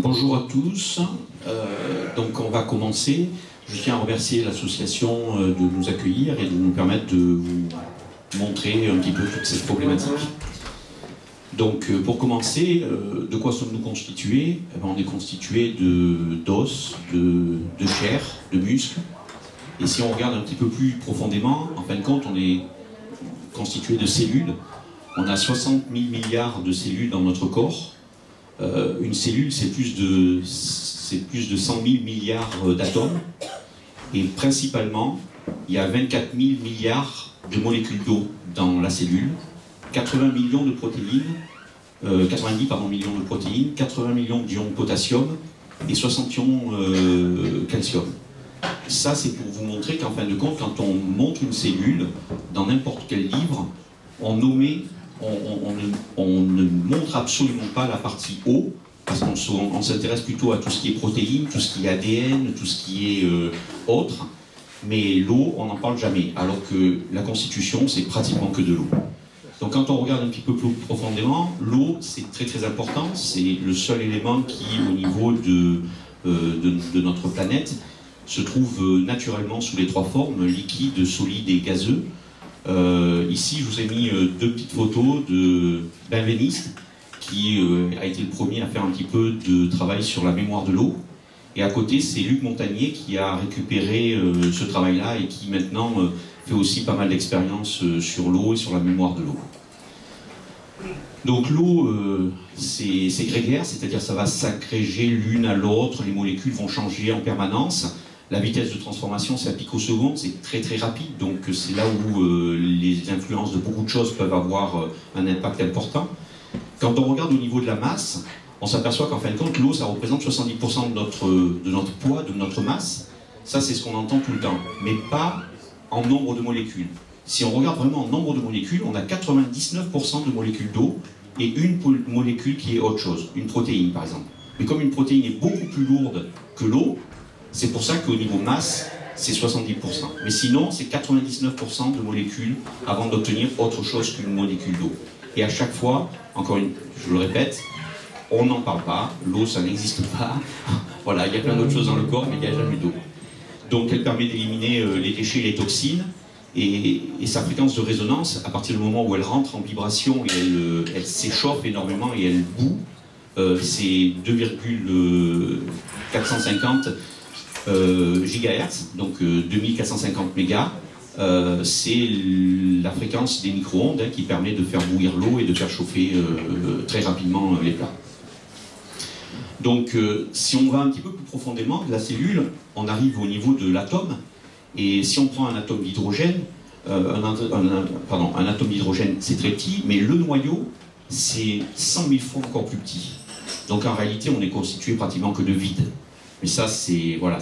Bonjour à tous. Donc on va commencer. Je tiens à remercier l'association de nous accueillir et de nous permettre de vous montrer un petit peu toute cette problématique. Donc pour commencer, de quoi sommes-nous constitués? On est constitué d'os, de chair, de muscles. Et si on regarde un petit peu plus profondément, en fin de compte, on est constitué de cellules. On a 60 000 milliards de cellules dans notre corps. Une cellule, c'est plus de 100 000 milliards d'atomes. Et principalement, il y a 24 000 milliards de molécules d'eau dans la cellule, 80 millions de protéines, 90 millions de protéines, 80 millions d'ions de potassium et 60 ions calcium. Ça, c'est pour vous montrer qu'en fin de compte, quand on montre une cellule, dans n'importe quel livre, on ne montre absolument pas la partie eau, parce qu'on s'intéresse plutôt à tout ce qui est protéines, tout ce qui est ADN, tout ce qui est autre, mais l'eau, on n'en parle jamais, alors que la constitution, c'est pratiquement que de l'eau. Donc quand on regarde un petit peu plus profondément, l'eau, c'est très très important, c'est le seul élément qui, au niveau de notre planète, se trouve naturellement sous les trois formes, liquide, solide et gazeux. Ici, je vous ai mis deux petites photos de Benveniste, qui a été le premier à faire un petit peu de travail sur la mémoire de l'eau. Et à côté, c'est Luc Montagnier qui a récupéré ce travail-là et qui maintenant fait aussi pas mal d'expériences sur l'eau et sur la mémoire de l'eau. Donc l'eau, c'est grégaire, c'est-à-dire ça va s'agréger l'une à l'autre, les molécules vont changer en permanence. La vitesse de transformation, c'est à picoseconde, c'est très très rapide, donc c'est là où les influences de beaucoup de choses peuvent avoir un impact important. Quand on regarde au niveau de la masse, on s'aperçoit qu'en fin de compte, l'eau, ça représente 70% de notre poids, de notre masse. Ça, c'est ce qu'on entend tout le temps, mais pas en nombre de molécules. Si on regarde vraiment en nombre de molécules, on a 99% de molécules d'eau et une molécule qui est autre chose, une protéine par exemple. Mais comme une protéine est beaucoup plus lourde que l'eau, c'est pour ça qu'au niveau masse, c'est 70%. Mais sinon, c'est 99% de molécules avant d'obtenir autre chose qu'une molécule d'eau. Et à chaque fois, je le répète, on n'en parle pas, l'eau ça n'existe pas. Voilà, il y a plein d'autres choses dans le corps, mais il n'y a jamais d'eau. Donc elle permet d'éliminer les déchets et les toxines. Et sa fréquence de résonance, à partir du moment où elle rentre en vibration et elle s'échauffe énormément et elle bout, c'est 2,450 gigahertz, donc 2450 mégas, c'est la fréquence des micro-ondes qui permet de faire bouillir l'eau et de faire chauffer très rapidement les plats. Donc si on va un petit peu plus profondément de la cellule, on arrive au niveau de l'atome, et si on prend un atome d'hydrogène, un atome d'hydrogène c'est très petit, mais le noyau c'est 100 000 fois encore plus petit. Donc en réalité on est constitué pratiquement que de vide. Mais ça, c'est voilà,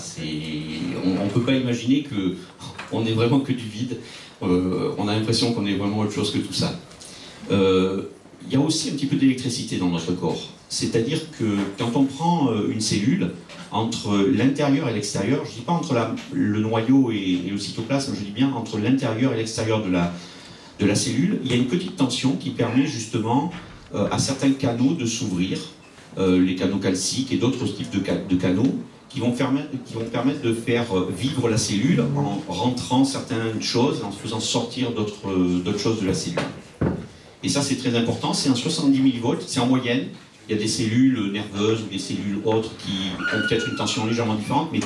on ne peut pas imaginer qu'on n'est vraiment que du vide. On a l'impression qu'on est vraiment autre chose que tout ça. Il y a aussi un petit peu d'électricité dans notre corps. C'est-à-dire que quand on prend une cellule, entre l'intérieur et l'extérieur, je ne dis pas entre le noyau et le cytoplasme, je dis bien entre l'intérieur et l'extérieur de la cellule, il y a une petite tension qui permet justement à certains canaux de s'ouvrir. Les canaux calciques et d'autres types de canaux qui vont permettre de faire vivre la cellule en rentrant certaines choses, en faisant sortir d'autres choses de la cellule. Et ça c'est très important, c'est un 70 millivolts, c'est en moyenne. Il y a des cellules nerveuses ou des cellules autres qui ont peut-être une tension légèrement différente, mais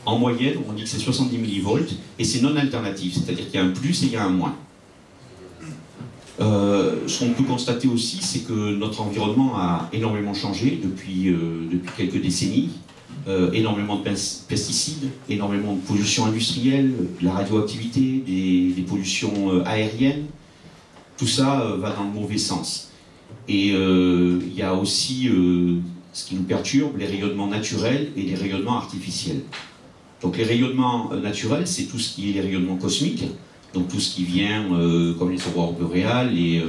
en moyenne on dit que c'est 70 millivolts et c'est non alternatif, c'est-à-dire qu'il y a un plus et il y a un moins. Ce qu'on peut constater aussi, c'est que notre environnement a énormément changé depuis quelques décennies. Énormément de pesticides, énormément de pollution industrielle, de la radioactivité, des pollutions aériennes. Tout ça va dans le mauvais sens. Et il y a aussi ce qui nous perturbe, les rayonnements naturels et les rayonnements artificiels. Donc les rayonnements naturels, c'est tout ce qui est les rayonnements cosmiques. Donc tout ce qui vient comme les aurores boréales et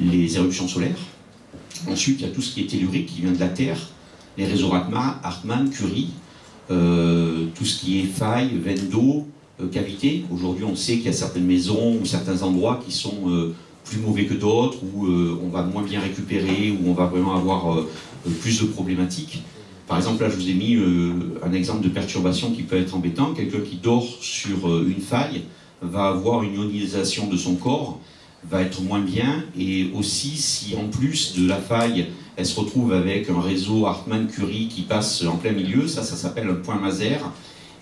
les éruptions solaires. Ensuite, il y a tout ce qui est tellurique qui vient de la Terre, les réseaux Hartmann, Curie, tout ce qui est failles, veines d'eau, cavités. Aujourd'hui, on sait qu'il y a certaines maisons ou certains endroits qui sont plus mauvais que d'autres, où on va moins bien récupérer, où on va vraiment avoir plus de problématiques. Par exemple, là, je vous ai mis un exemple de perturbation qui peut être embêtant. Quelqu'un qui dort sur une faille va avoir une ionisation de son corps, va être moins bien, et aussi si en plus de la faille, elle se retrouve avec un réseau Hartmann-Curie qui passe en plein milieu, ça s'appelle un point Maser,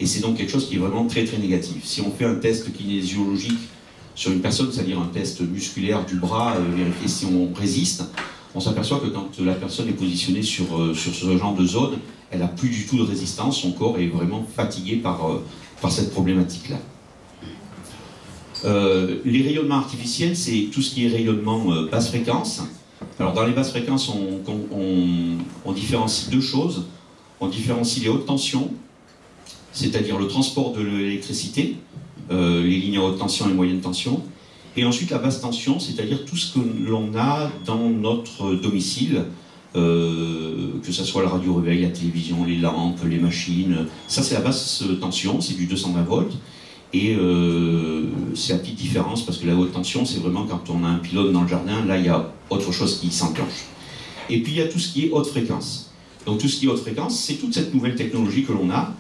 et c'est donc quelque chose qui est vraiment très très négatif. Si on fait un test kinésiologique sur une personne, c'est-à-dire un test musculaire du bras, vérifier si on résiste, on s'aperçoit que quand la personne est positionnée sur ce genre de zone, elle n'a plus du tout de résistance, son corps est vraiment fatigué par cette problématique-là. Les rayonnements artificiels, c'est tout ce qui est rayonnement basse fréquence. Alors dans les basses fréquences, on différencie deux choses. On différencie les hautes tensions, c'est-à-dire le transport de l'électricité, les lignes à haute tension et moyenne tension, et ensuite la basse tension, c'est-à-dire tout ce que l'on a dans notre domicile, que ce soit la radio-réveil, la télévision, les lampes, les machines. Ça, c'est la basse tension, c'est du 220 volts. Et c'est la petite différence, parce que la haute tension, c'est vraiment quand on a un pylône dans le jardin, là, il y a autre chose qui s'enclenche. Et puis, il y a tout ce qui est haute fréquence. Donc, tout ce qui est haute fréquence, c'est toute cette nouvelle technologie que l'on a,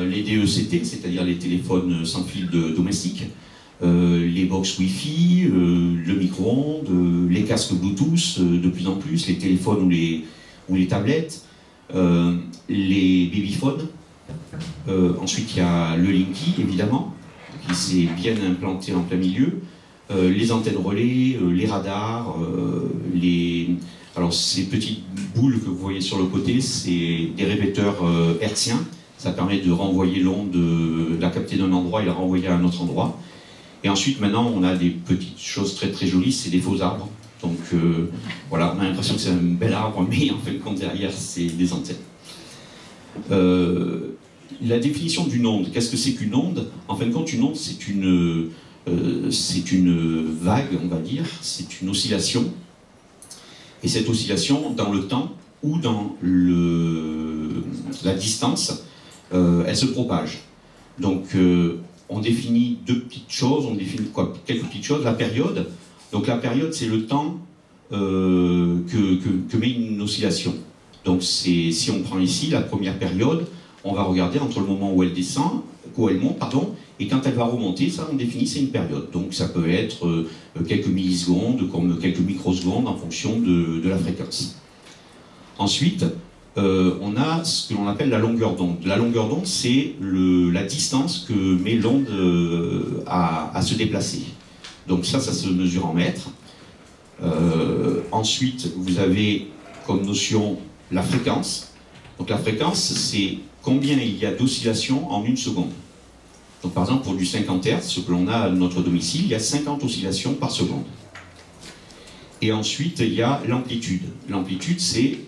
les DECT, c'est-à-dire les téléphones sans fil domestiques, les box Wi-Fi, le micro-ondes, les casques Bluetooth de plus en plus, les téléphones ou les tablettes, les babyphones. Ensuite, il y a le Linky, évidemment, qui s'est bien implanté en plein milieu, les antennes relais, les radars, alors ces petites boules que vous voyez sur le côté, c'est des répéteurs hertziens. Ça permet de renvoyer l'onde, de la capter d'un endroit et la renvoyer à un autre endroit. Et ensuite, maintenant, on a des petites choses très très jolies, c'est des faux arbres. Donc voilà, on a l'impression que c'est un bel arbre, mais en fait, quand derrière, c'est des antennes. La définition d'une onde, qu'est-ce que c'est qu'une onde? En fin de compte, une onde, c'est une vague, on va dire, c'est une oscillation. Et cette oscillation, dans le temps ou dans la distance, elle se propage. Donc, on définit deux petites choses, on définit quoi? Quelques petites choses. La période. Donc, la période, c'est le temps que met une oscillation. Donc, si on prend ici la première période, on va regarder entre le moment où elle descend, où elle monte, pardon, et quand elle va remonter, ça on définit, c'est une période. Donc ça peut être quelques millisecondes, comme quelques microsecondes en fonction de la fréquence. Ensuite, on a ce que l'on appelle la longueur d'onde. La longueur d'onde, c'est la distance que met l'onde à se déplacer. Donc ça se mesure en mètres. Ensuite, vous avez comme notion la fréquence. Donc la fréquence, c'est combien il y a d'oscillations en une seconde. Donc par exemple, pour du 50 Hz, ce que l'on a à notre domicile, il y a 50 oscillations par seconde. Et ensuite, il y a l'amplitude. L'amplitude, c'est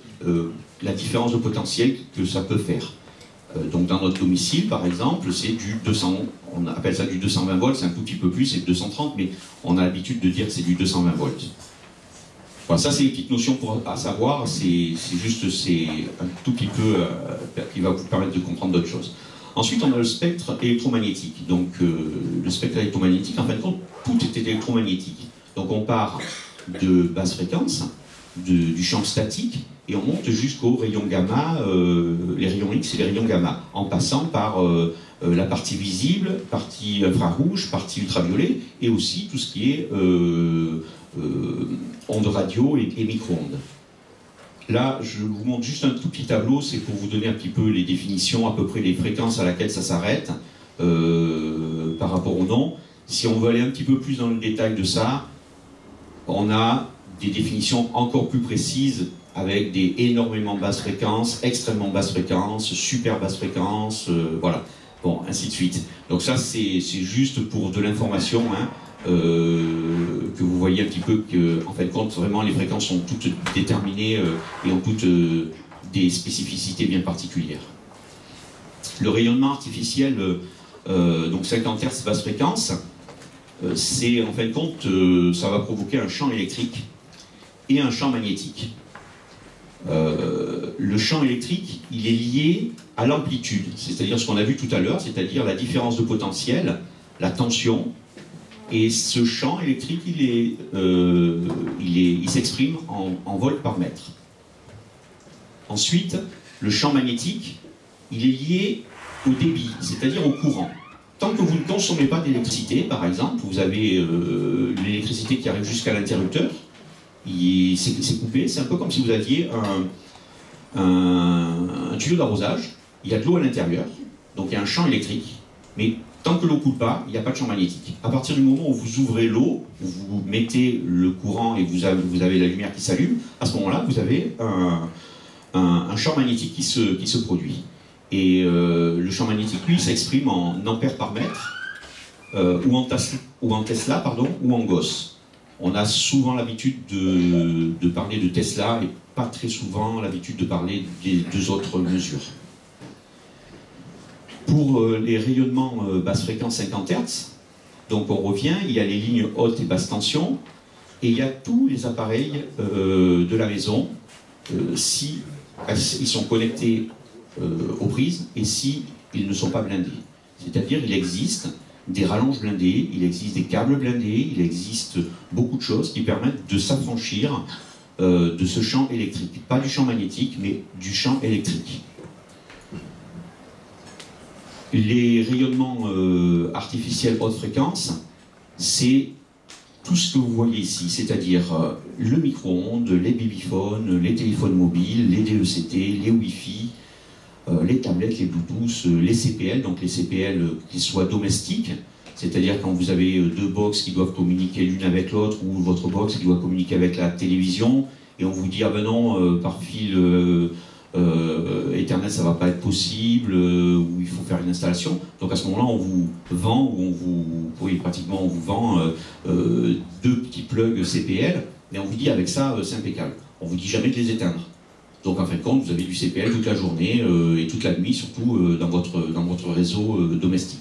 la différence de potentiel que ça peut faire. Donc dans notre domicile, par exemple, c'est du 200, on appelle ça du 220 volts, c'est un tout petit peu plus, c'est 230, mais on a l'habitude de dire que c'est du 220 volts. Voilà, ça c'est une petite notion à savoir, c'est un tout petit peu qui va vous permettre de comprendre d'autres choses. Ensuite, on a le spectre électromagnétique. Donc le spectre électromagnétique, en fin de compte, tout est électromagnétique. Donc on part de basse fréquence, du champ statique, et on monte jusqu'aux rayons gamma, les rayons X et les rayons gamma, en passant par la partie visible, partie infrarouge, partie ultraviolet, et aussi tout ce qui est ondes radio et micro-ondes. Là, je vous montre juste un tout petit tableau, c'est pour vous donner un petit peu les définitions, à peu près les fréquences à laquelle ça s'arrête, par rapport au nom. Si on veut aller un petit peu plus dans le détail de ça, on a des définitions encore plus précises, avec des énormément basses fréquences, extrêmement basses fréquences, super basses fréquences, voilà. Bon, ainsi de suite. Donc ça, c'est juste pour de l'information, hein, que vous voyez un petit peu que, en fin de compte, vraiment, les fréquences sont toutes déterminées et ont toutes des spécificités bien particulières. Le rayonnement artificiel, donc 50 Hz basse fréquence, c'est, en fin de compte, ça va provoquer un champ électrique et un champ magnétique. Le champ électrique, il est lié à l'amplitude, c'est-à-dire ce qu'on a vu tout à l'heure, c'est-à-dire la différence de potentiel, la tension, Et ce champ électrique, il s'exprime en volts par mètre. Ensuite, le champ magnétique, il est lié au débit, c'est-à-dire au courant. Tant que vous ne consommez pas d'électricité, par exemple, vous avez l'électricité qui arrive jusqu'à l'interrupteur, c'est coupé, c'est un peu comme si vous aviez un tuyau d'arrosage, il y a de l'eau à l'intérieur, donc il y a un champ électrique, mais tant que l'eau ne coule pas, il n'y a pas de champ magnétique. À partir du moment où vous ouvrez l'eau, où vous mettez le courant et vous avez la lumière qui s'allume, à ce moment-là, vous avez un champ magnétique qui se produit. Et le champ magnétique, lui, s'exprime en ampères par mètre, ou en Tesla, pardon, ou en Gauss. On a souvent l'habitude de parler de Tesla et pas très souvent l'habitude de parler des deux autres mesures. Pour les rayonnements basse fréquence 50 Hz, donc on revient, il y a les lignes haute et basse tension, et il y a tous les appareils de la maison, si ils sont connectés aux prises et si ils ne sont pas blindés. C'est-à-dire il existe des rallonges blindées, il existe des câbles blindés, il existe beaucoup de choses qui permettent de s'affranchir de ce champ électrique. Pas du champ magnétique, mais du champ électrique. Les rayonnements artificiels haute fréquence, c'est tout ce que vous voyez ici, c'est-à-dire le micro-ondes, les babyphones, les téléphones mobiles, les DECT, les Wi-Fi, les tablettes, les Bluetooth, les CPL, donc les CPL qui soient domestiques, c'est-à-dire quand vous avez deux box qui doivent communiquer l'une avec l'autre, ou votre box qui doit communiquer avec la télévision, et on vous dit, ah ben non, par fil Ethernet ça va pas être possible, ou il faut faire une installation. Donc à ce moment-là, on vous vend, on vous vend deux petits plugs CPL, mais on vous dit avec ça, c'est impeccable. On vous dit jamais de les éteindre. Donc en fin de compte, vous avez du CPL toute la journée et toute la nuit, surtout dans votre réseau domestique.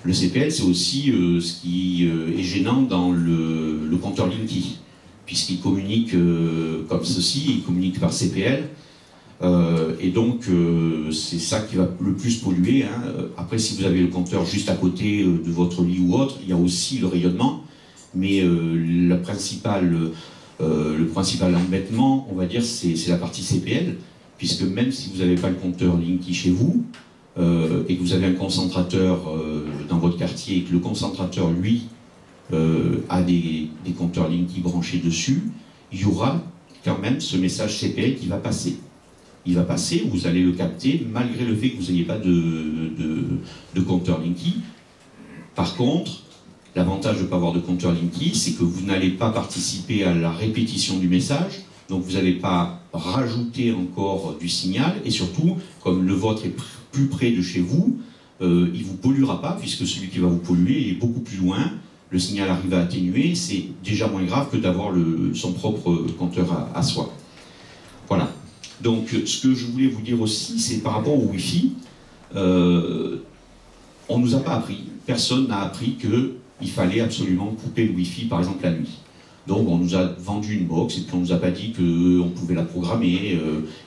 Le CPL, c'est aussi ce qui est gênant dans le compteur Linky, puisqu'il communique comme ceci, il communique par CPL, et donc c'est ça qui va le plus polluer. Hein. Après, si vous avez le compteur juste à côté de votre lit ou autre, il y a aussi le rayonnement, mais le principal embêtement, on va dire, c'est la partie CPL, puisque même si vous n'avez pas le compteur Linky chez vous, et que vous avez un concentrateur dans votre quartier, et que le concentrateur, lui, a des compteurs Linky branchés dessus, il y aura quand même ce message CPL qui va passer. Il va passer, vous allez le capter, malgré le fait que vous n'ayez pas de compteur Linky. Par contre, l'avantage de ne pas avoir de compteur Linky, c'est que vous n'allez pas participer à la répétition du message, donc vous n'allez pas rajouter encore du signal, et surtout, comme le vôtre est plus près de chez vous, il ne vous polluera pas, puisque celui qui va vous polluer est beaucoup plus loin, le signal arrive à atténuer, c'est déjà moins grave que d'avoir son propre compteur à soi. Voilà. Donc ce que je voulais vous dire aussi, c'est par rapport au Wi-Fi, on ne nous a pas appris, personne n'a appris qu'il fallait absolument couper le Wi-Fi, par exemple, la nuit. Donc on nous a vendu une box et puis on ne nous a pas dit qu'on pouvait la programmer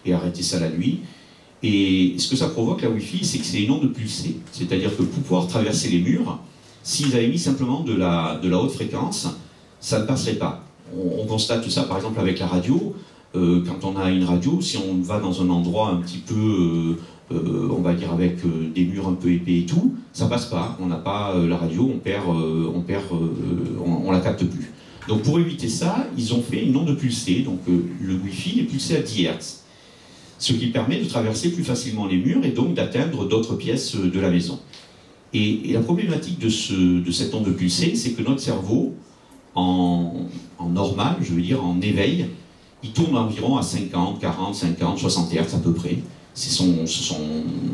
et arrêter ça la nuit. Et ce que ça provoque, la Wi-Fi, c'est que c'est une onde pulsée. C'est-à-dire que pour pouvoir traverser les murs, s'ils avaient mis simplement de la haute fréquence, ça ne passerait pas. On constate ça, par exemple, avec la radio. Quand on a une radio, si on va dans un endroit un petit peu, on va dire avec des murs un peu épais et tout, ça passe pas. On n'a pas la radio, on la capte plus. Donc pour éviter ça, ils ont fait une onde pulsée. Donc le Wi-Fi est pulsé à 10 Hz, ce qui permet de traverser plus facilement les murs et donc d'atteindre d'autres pièces de la maison. Et la problématique de cette onde pulsée, c'est que notre cerveau, en normal, je veux dire en éveil, il tourne environ à 50, 40, 50, 60 Hz à peu près. C'est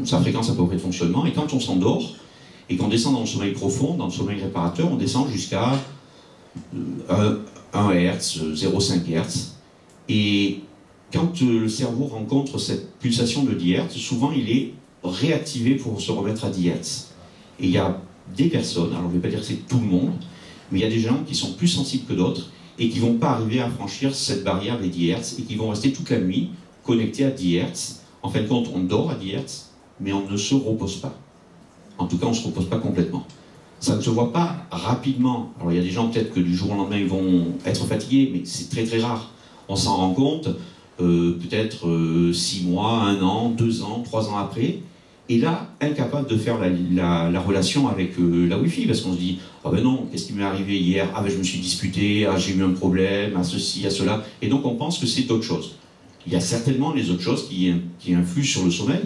sa fréquence à peu près de fonctionnement. Et quand on s'endort, et qu'on descend dans le sommeil profond, dans le sommeil réparateur, on descend jusqu'à 1 Hz, 0,5 Hz. Et quand le cerveau rencontre cette pulsation de 10 Hz, souvent il est réactivé pour se remettre à 10 Hz. Et il y a des personnes, alors je ne vais pas dire que c'est tout le monde, mais il y a des gens qui sont plus sensibles que d'autres, et qui ne vont pas arriver à franchir cette barrière des 10 Hz et qui vont rester toute la nuit connectés à 10 Hz. En fin de compte, on dort à 10 Hz, mais on ne se repose pas. En tout cas, on ne se repose pas complètement. Ça ne se voit pas rapidement. Alors il y a des gens peut-être que du jour au lendemain ils vont être fatigués, mais c'est très très rare. On s'en rend compte peut-être 6 mois, 1 an, 2 ans, 3 ans après. Et là, incapable de faire la relation avec la Wi-Fi, parce qu'on se dit « Ah ben non, qu'est-ce qui m'est arrivé hier? Ah ben je me suis disputé, ah j'ai eu un problème, à ceci, à cela. » Et donc on pense que c'est d'autres choses. Il y a certainement les autres choses qui influent sur le sommeil,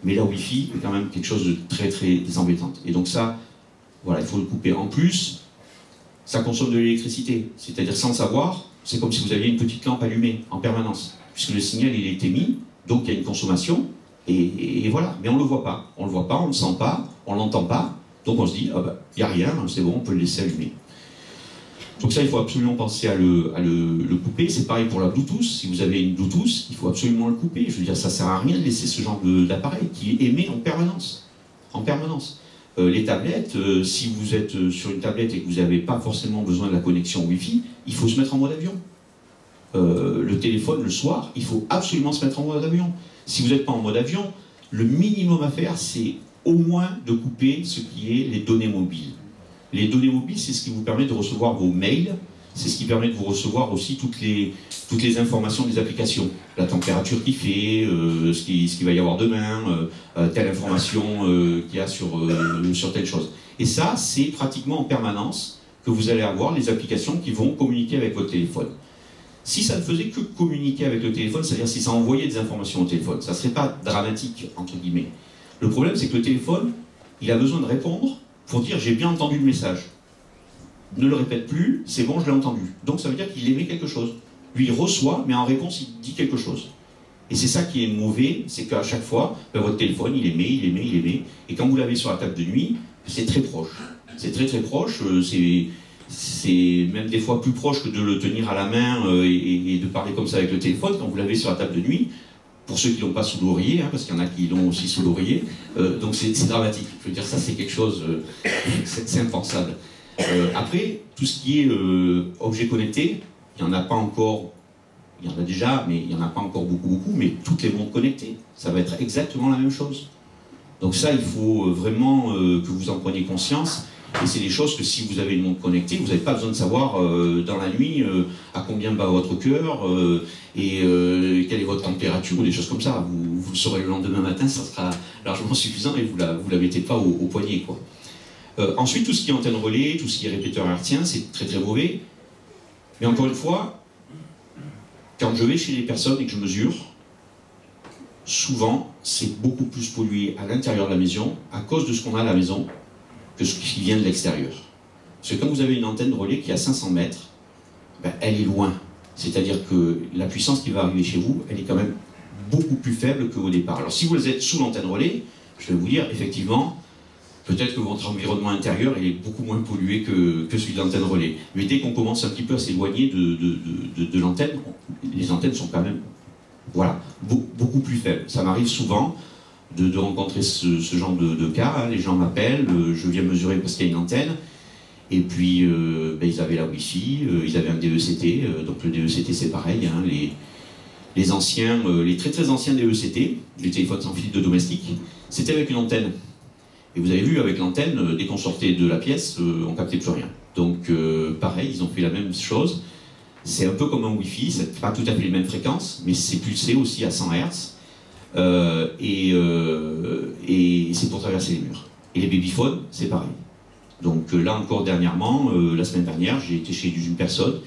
mais la Wi-Fi est quand même quelque chose de très très embêtant. Et donc ça, voilà, il faut le couper. En plus, ça consomme de l'électricité. C'est-à-dire sans le savoir, c'est comme si vous aviez une petite lampe allumée en permanence. Puisque le signal il est émis, donc il y a une consommation. Et voilà, mais on ne le voit pas, on ne le sent pas, on ne l'entend pas, donc on se dit, ah ben, il n'y a rien, c'est bon, on peut le laisser allumer. Donc ça, il faut absolument penser à le couper, c'est pareil pour la Bluetooth, si vous avez une Bluetooth, il faut absolument le couper, je veux dire, ça ne sert à rien de laisser ce genre d'appareil qui émet en permanence, les tablettes, si vous êtes sur une tablette et que vous n'avez pas forcément besoin de la connexion Wi-Fi, il faut se mettre en mode avion. Le téléphone, le soir, il faut absolument se mettre en mode avion. Si vous n'êtes pas en mode avion, le minimum à faire, c'est au moins de couper ce qui est les données mobiles. Les données mobiles, c'est ce qui vous permet de recevoir vos mails, c'est ce qui permet de vous recevoir aussi toutes les informations des applications. La température qu'il fait, ce qu'il va y avoir demain, telle information qu'il y a sur telle chose. Et ça, c'est pratiquement en permanence que vous allez avoir les applications qui vont communiquer avec votre téléphone. Si ça ne faisait que communiquer avec le téléphone, c'est-à-dire si ça envoyait des informations au téléphone, ça ne serait pas dramatique, entre guillemets. Le problème, c'est que le téléphone, il a besoin de répondre pour dire « j'ai bien entendu le message ». Ne le répète plus, c'est bon, je l'ai entendu. Donc ça veut dire qu'il émet quelque chose. Lui, il reçoit, mais en réponse, il dit quelque chose. Et c'est ça qui est mauvais, c'est qu'à chaque fois, votre téléphone, il émet. Et quand vous l'avez sur la table de nuit, c'est très proche. C'est très très proche, c'est même des fois plus proche que de le tenir à la main et de parler comme ça avec le téléphone quand vous l'avez sur la table de nuit, pour ceux qui l'ont pas sous l'oreiller, hein, parce qu'il y en a qui l'ont aussi sous l'oreiller, donc c'est dramatique. Je veux dire, ça c'est quelque chose, c'est impensable. Après, tout ce qui est objet connecté, il n'y en a pas encore, il y en a déjà, mais il n'y en a pas encore beaucoup, mais toutes les montres connectées, ça va être exactement la même chose. Donc ça, il faut vraiment que vous en preniez conscience. Et c'est des choses que si vous avez une montre connectée, vous n'avez pas besoin de savoir dans la nuit à combien bat votre cœur et quelle est votre température ou des choses comme ça. Vous le saurez le lendemain matin, ça sera largement suffisant et vous la mettez pas au poignet, quoi. Ensuite, tout ce qui est antenne relais, tout ce qui est répéteur hertzien, c'est très très mauvais. Mais encore une fois, quand je vais chez les personnes et que je mesure, souvent, c'est beaucoup plus pollué à l'intérieur de la maison à cause de ce qu'on a à la maison que ce qui vient de l'extérieur. Parce que quand vous avez une antenne de relais qui est à 500 mètres, ben, elle est loin. C'est-à-dire que la puissance qui va arriver chez vous, elle est quand même beaucoup plus faible qu'au départ. Alors si vous êtes sous l'antenne relais, je vais vous dire, effectivement, peut-être que votre environnement intérieur il est beaucoup moins pollué que celui de l'antenne relais. Mais dès qu'on commence un petit peu à s'éloigner de l'antenne, les antennes sont quand même voilà, beaucoup plus faibles. Ça m'arrive souvent de rencontrer ce genre de cas, hein. Les gens m'appellent, je viens mesurer parce qu'il y a une antenne, et puis ben, ils avaient la Wi-Fi, ils avaient un DECT, donc le DECT c'est pareil, hein, les anciens, les très très anciens DECT, les téléphones sans fil de domestique, c'était avec une antenne. Et vous avez vu, avec l'antenne, dès qu'on sortait de la pièce, on captait plus rien. Donc pareil, ils ont fait la même chose, c'est un peu comme un Wi-Fi, c'est pas tout à fait les mêmes fréquences, mais c'est pulsé aussi à 100 Hz. Et c'est pour traverser les murs. Et les babyphones, c'est pareil. Donc là encore dernièrement, la semaine dernière, j'ai été chez une personne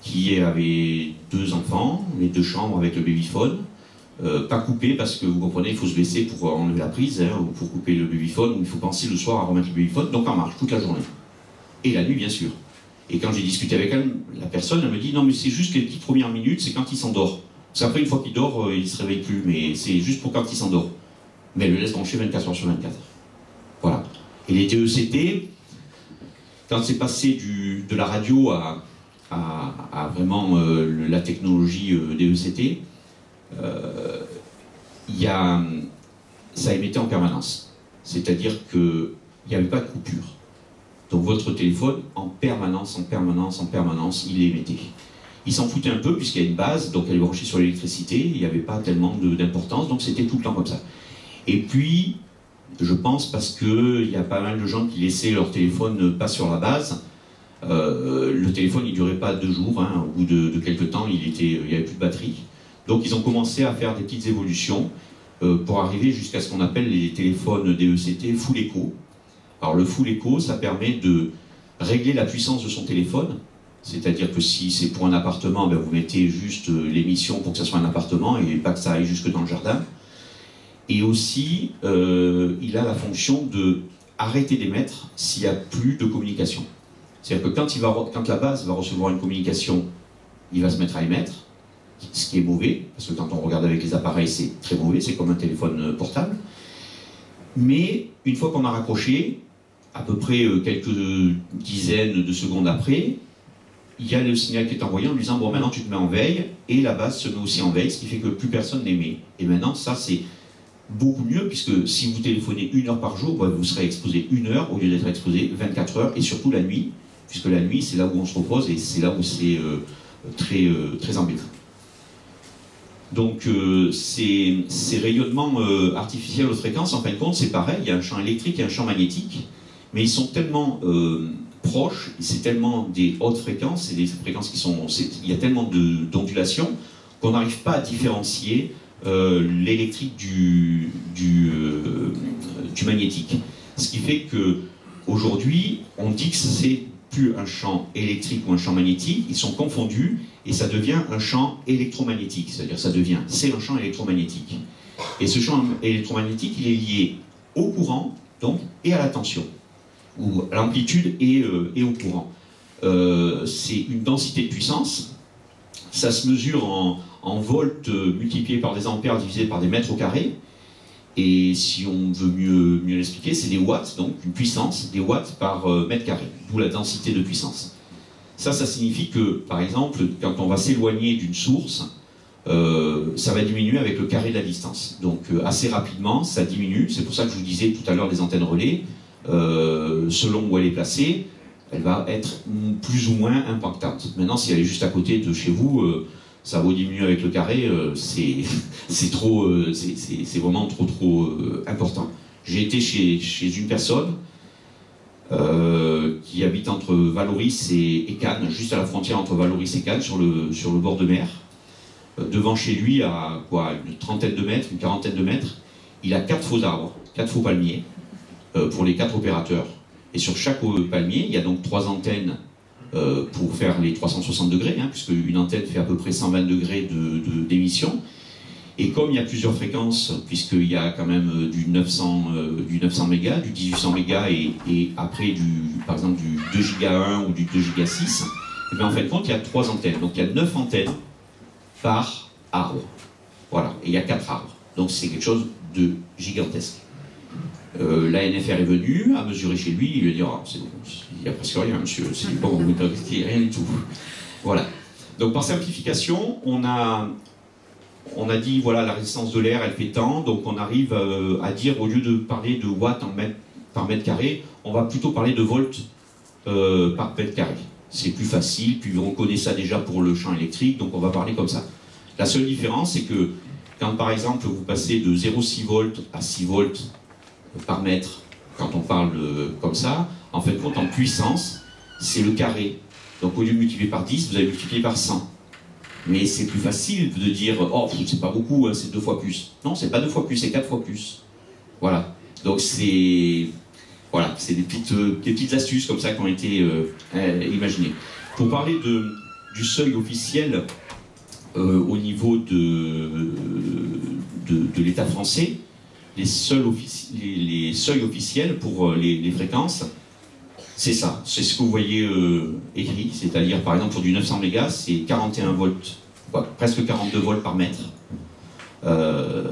qui avait 2 enfants, les 2 chambres avec le babyphone, pas coupé parce que vous comprenez, il faut se baisser pour enlever la prise, hein, ou pour couper le babyphone, ou il faut penser le soir à remettre le babyphone, donc en marche toute la journée. Et la nuit bien sûr. Et quand j'ai discuté avec elle, la personne, elle me dit non mais c'est juste les petites premières minutes, c'est quand il s'endort. Parce qu'après, une fois qu'il dort, il ne se réveille plus, mais c'est juste pour quand il s'endort. Mais elle le laisse brancher 24 heures sur 24. Voilà. Et les DECT, quand c'est passé de la radio à vraiment la technologie DECT, ça émettait en permanence. C'est-à-dire qu'il n'y avait pas de coupure. Donc votre téléphone, en permanence, il émettait. Il s'en foutait un peu puisqu'il y a une base, donc elle est branchée sur l'électricité, il n'y avait pas tellement d'importance, donc c'était tout le temps comme ça. Et puis, Je pense parce qu'il y a pas mal de gens qui laissaient leur téléphone pas sur la base. Le téléphone, il ne durait pas 2 jours, hein. Au bout de quelques temps, il n'y avait plus de batterie. Donc ils ont commencé à faire des petites évolutions pour arriver jusqu'à ce qu'on appelle les téléphones DECT Full Echo. Alors le Full Echo, ça permet de régler la puissance de son téléphone. C'est-à-dire que si c'est pour un appartement, ben vous mettez juste l'émission pour que ça soit un appartement et pas que ça aille jusque dans le jardin. Et aussi, il a la fonction de arrêter d'émettre s'il n'y a plus de communication. C'est-à-dire que quand la base va recevoir une communication, il va se mettre à émettre, ce qui est mauvais, parce que quand on regarde avec les appareils, c'est très mauvais, c'est comme un téléphone portable. Mais une fois qu'on a raccroché, à peu près quelques dizaines de secondes après, il y a le signal qui est envoyé en lui disant « bon, maintenant tu te mets en veille », et la base se met aussi en veille, ce qui fait que plus personne n'émet. Et maintenant, ça c'est beaucoup mieux, puisque si vous téléphonez 1 heure par jour, bah, vous serez exposé 1 heure au lieu d'être exposé 24 heures, et surtout la nuit, puisque la nuit c'est là où on se repose, et c'est là où c'est très embêtant. Donc ces rayonnements artificiels haute fréquence, en fin de compte, c'est pareil, il y a un champ électrique et un champ magnétique, mais ils sont tellement proches, c'est tellement des hautes fréquences, c'est des fréquences qui sont... il y a tellement d'ondulations qu'on n'arrive pas à différencier l'électrique du magnétique. Ce qui fait qu'aujourd'hui, on dit que c'est plus un champ électrique ou un champ magnétique, ils sont confondus et ça devient un champ électromagnétique, c'est-à-dire c'est un champ électromagnétique. Et ce champ électromagnétique, il est lié au courant, donc, et à la tension, ou à l'amplitude et au courant. C'est une densité de puissance, ça se mesure en volts multipliés par des ampères divisés par des mètres au carré, et si on veut mieux l'expliquer, c'est des watts, donc une puissance, des watts par mètre carré, d'où la densité de puissance. Ça signifie que, par exemple, quand on va s'éloigner d'une source, ça va diminuer avec le carré de la distance. Donc assez rapidement, ça diminue. C'est pour ça que je vous disais tout à l'heure les antennes relais, selon où elle est placée, elle va être plus ou moins impactante. Maintenant, si elle est juste à côté de chez vous, ça va diminuer avec le carré, c'est vraiment trop important. J'ai été chez une personne qui habite entre Valoris et Cannes, juste à la frontière entre Valoris et Cannes, sur le bord de mer. Devant chez lui, à quoi, une trentaine de mètres, une quarantaine de mètres, il a 4 faux arbres, 4 faux palmiers, pour les 4 opérateurs. Et sur chaque palmier, il y a donc 3 antennes pour faire les 360 degrés, hein, puisque une antenne fait à peu près 120 degrés d'émission. Et comme il y a plusieurs fréquences, puisqu'il y a quand même du 900 mégas, du 1800 mégas et après par exemple du 2 giga 1 ou du 2 giga 6, et bien en fin de compte il y a 3 antennes. Donc il y a 9 antennes par arbre. Voilà, et il y a 4 arbres. Donc c'est quelque chose de gigantesque. La NFR est venue à mesurer chez lui, il lui a dit oh, c'est bon, il n'y a presque rien monsieur, c'est bon, il n'y a rien du tout. Voilà. Donc par simplification, on a dit voilà la résistance de l'air elle fait tant, donc on arrive à dire au lieu de parler de watts par mètre carré, on va plutôt parler de volts par mètre carré. C'est plus facile, puis on connaît ça déjà pour le champ électrique, donc on va parler comme ça. La seule différence c'est que quand par exemple vous passez de 0,6 volts à 6 volts par mètre, quand on parle comme ça, en fait compte en puissance, c'est le carré. Donc au lieu de multiplier par 10, vous allez multiplier par 100. Mais c'est plus facile de dire « Oh, c'est pas beaucoup, hein, c'est 2 fois plus ». Non, c'est pas 2 fois plus, c'est 4 fois plus. Voilà. Donc c'est des petites astuces comme ça qui ont été imaginées. Pour parler du seuil officiel au niveau de l'État français, les seuils officiels pour les fréquences, c'est ça, c'est ce que vous voyez écrit, c'est-à-dire par exemple pour du 900 mégas, c'est 41 volts, presque 42 volts par mètre,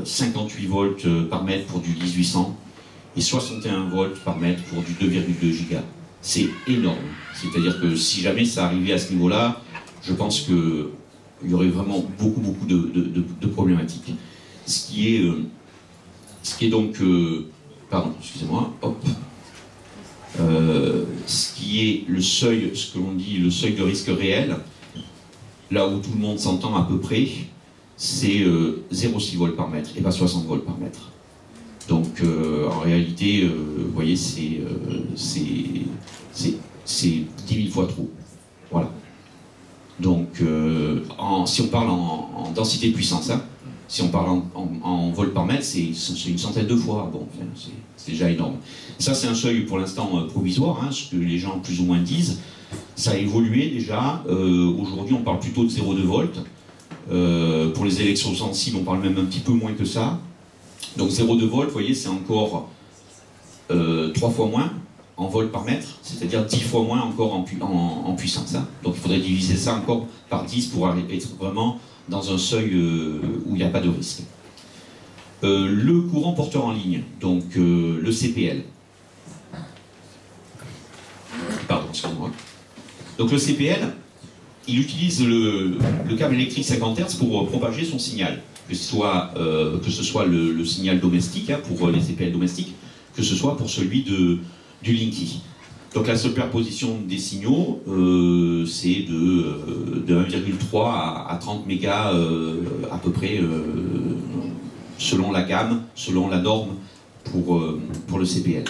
58 volts par mètre pour du 1800 et 61 volts par mètre pour du 2,2 giga. C'est énorme, c'est-à-dire que si jamais ça arrivait à ce niveau-là, je pense qu'il y aurait vraiment beaucoup de problématiques. Ce qui est donc, pardon, excusez-moi, hop. Ce qui est le seuil, ce que l'on dit le seuil de risque réel, là où tout le monde s'entend à peu près, c'est 0,6 volts par mètre et pas 60 volts par mètre. Donc en réalité, vous voyez, c'est 10 000 fois trop. Voilà. Donc si on parle en densité de puissance, hein, si on parle en volts par mètre, c'est une centaine de fois. Bon, enfin, c'est déjà énorme. Ça, c'est un seuil pour l'instant provisoire, hein, ce que les gens plus ou moins disent. Ça a évolué déjà. Aujourd'hui, on parle plutôt de 0,2 volts. Pour les élections sensibles, on parle même un petit peu moins que ça. Donc 0,2 volts, vous voyez, c'est encore 3 fois moins en volts par mètre, c'est-à-dire 10 fois moins encore en puissance. Hein. Donc il faudrait diviser ça encore par 10 pour être vraiment dans un seuil où il n'y a pas de risque. Le courant porteur en ligne, donc le CPL. Pardon, excusez-moi. Donc le CPL, il utilise le câble électrique 50 Hz pour propager son signal, que ce soit le signal domestique, hein, pour les CPL domestiques, que ce soit pour celui du Linky. Donc la superposition des signaux, c'est de 1,3 à 30 mégas à peu près, selon la gamme, selon la norme pour le CPL.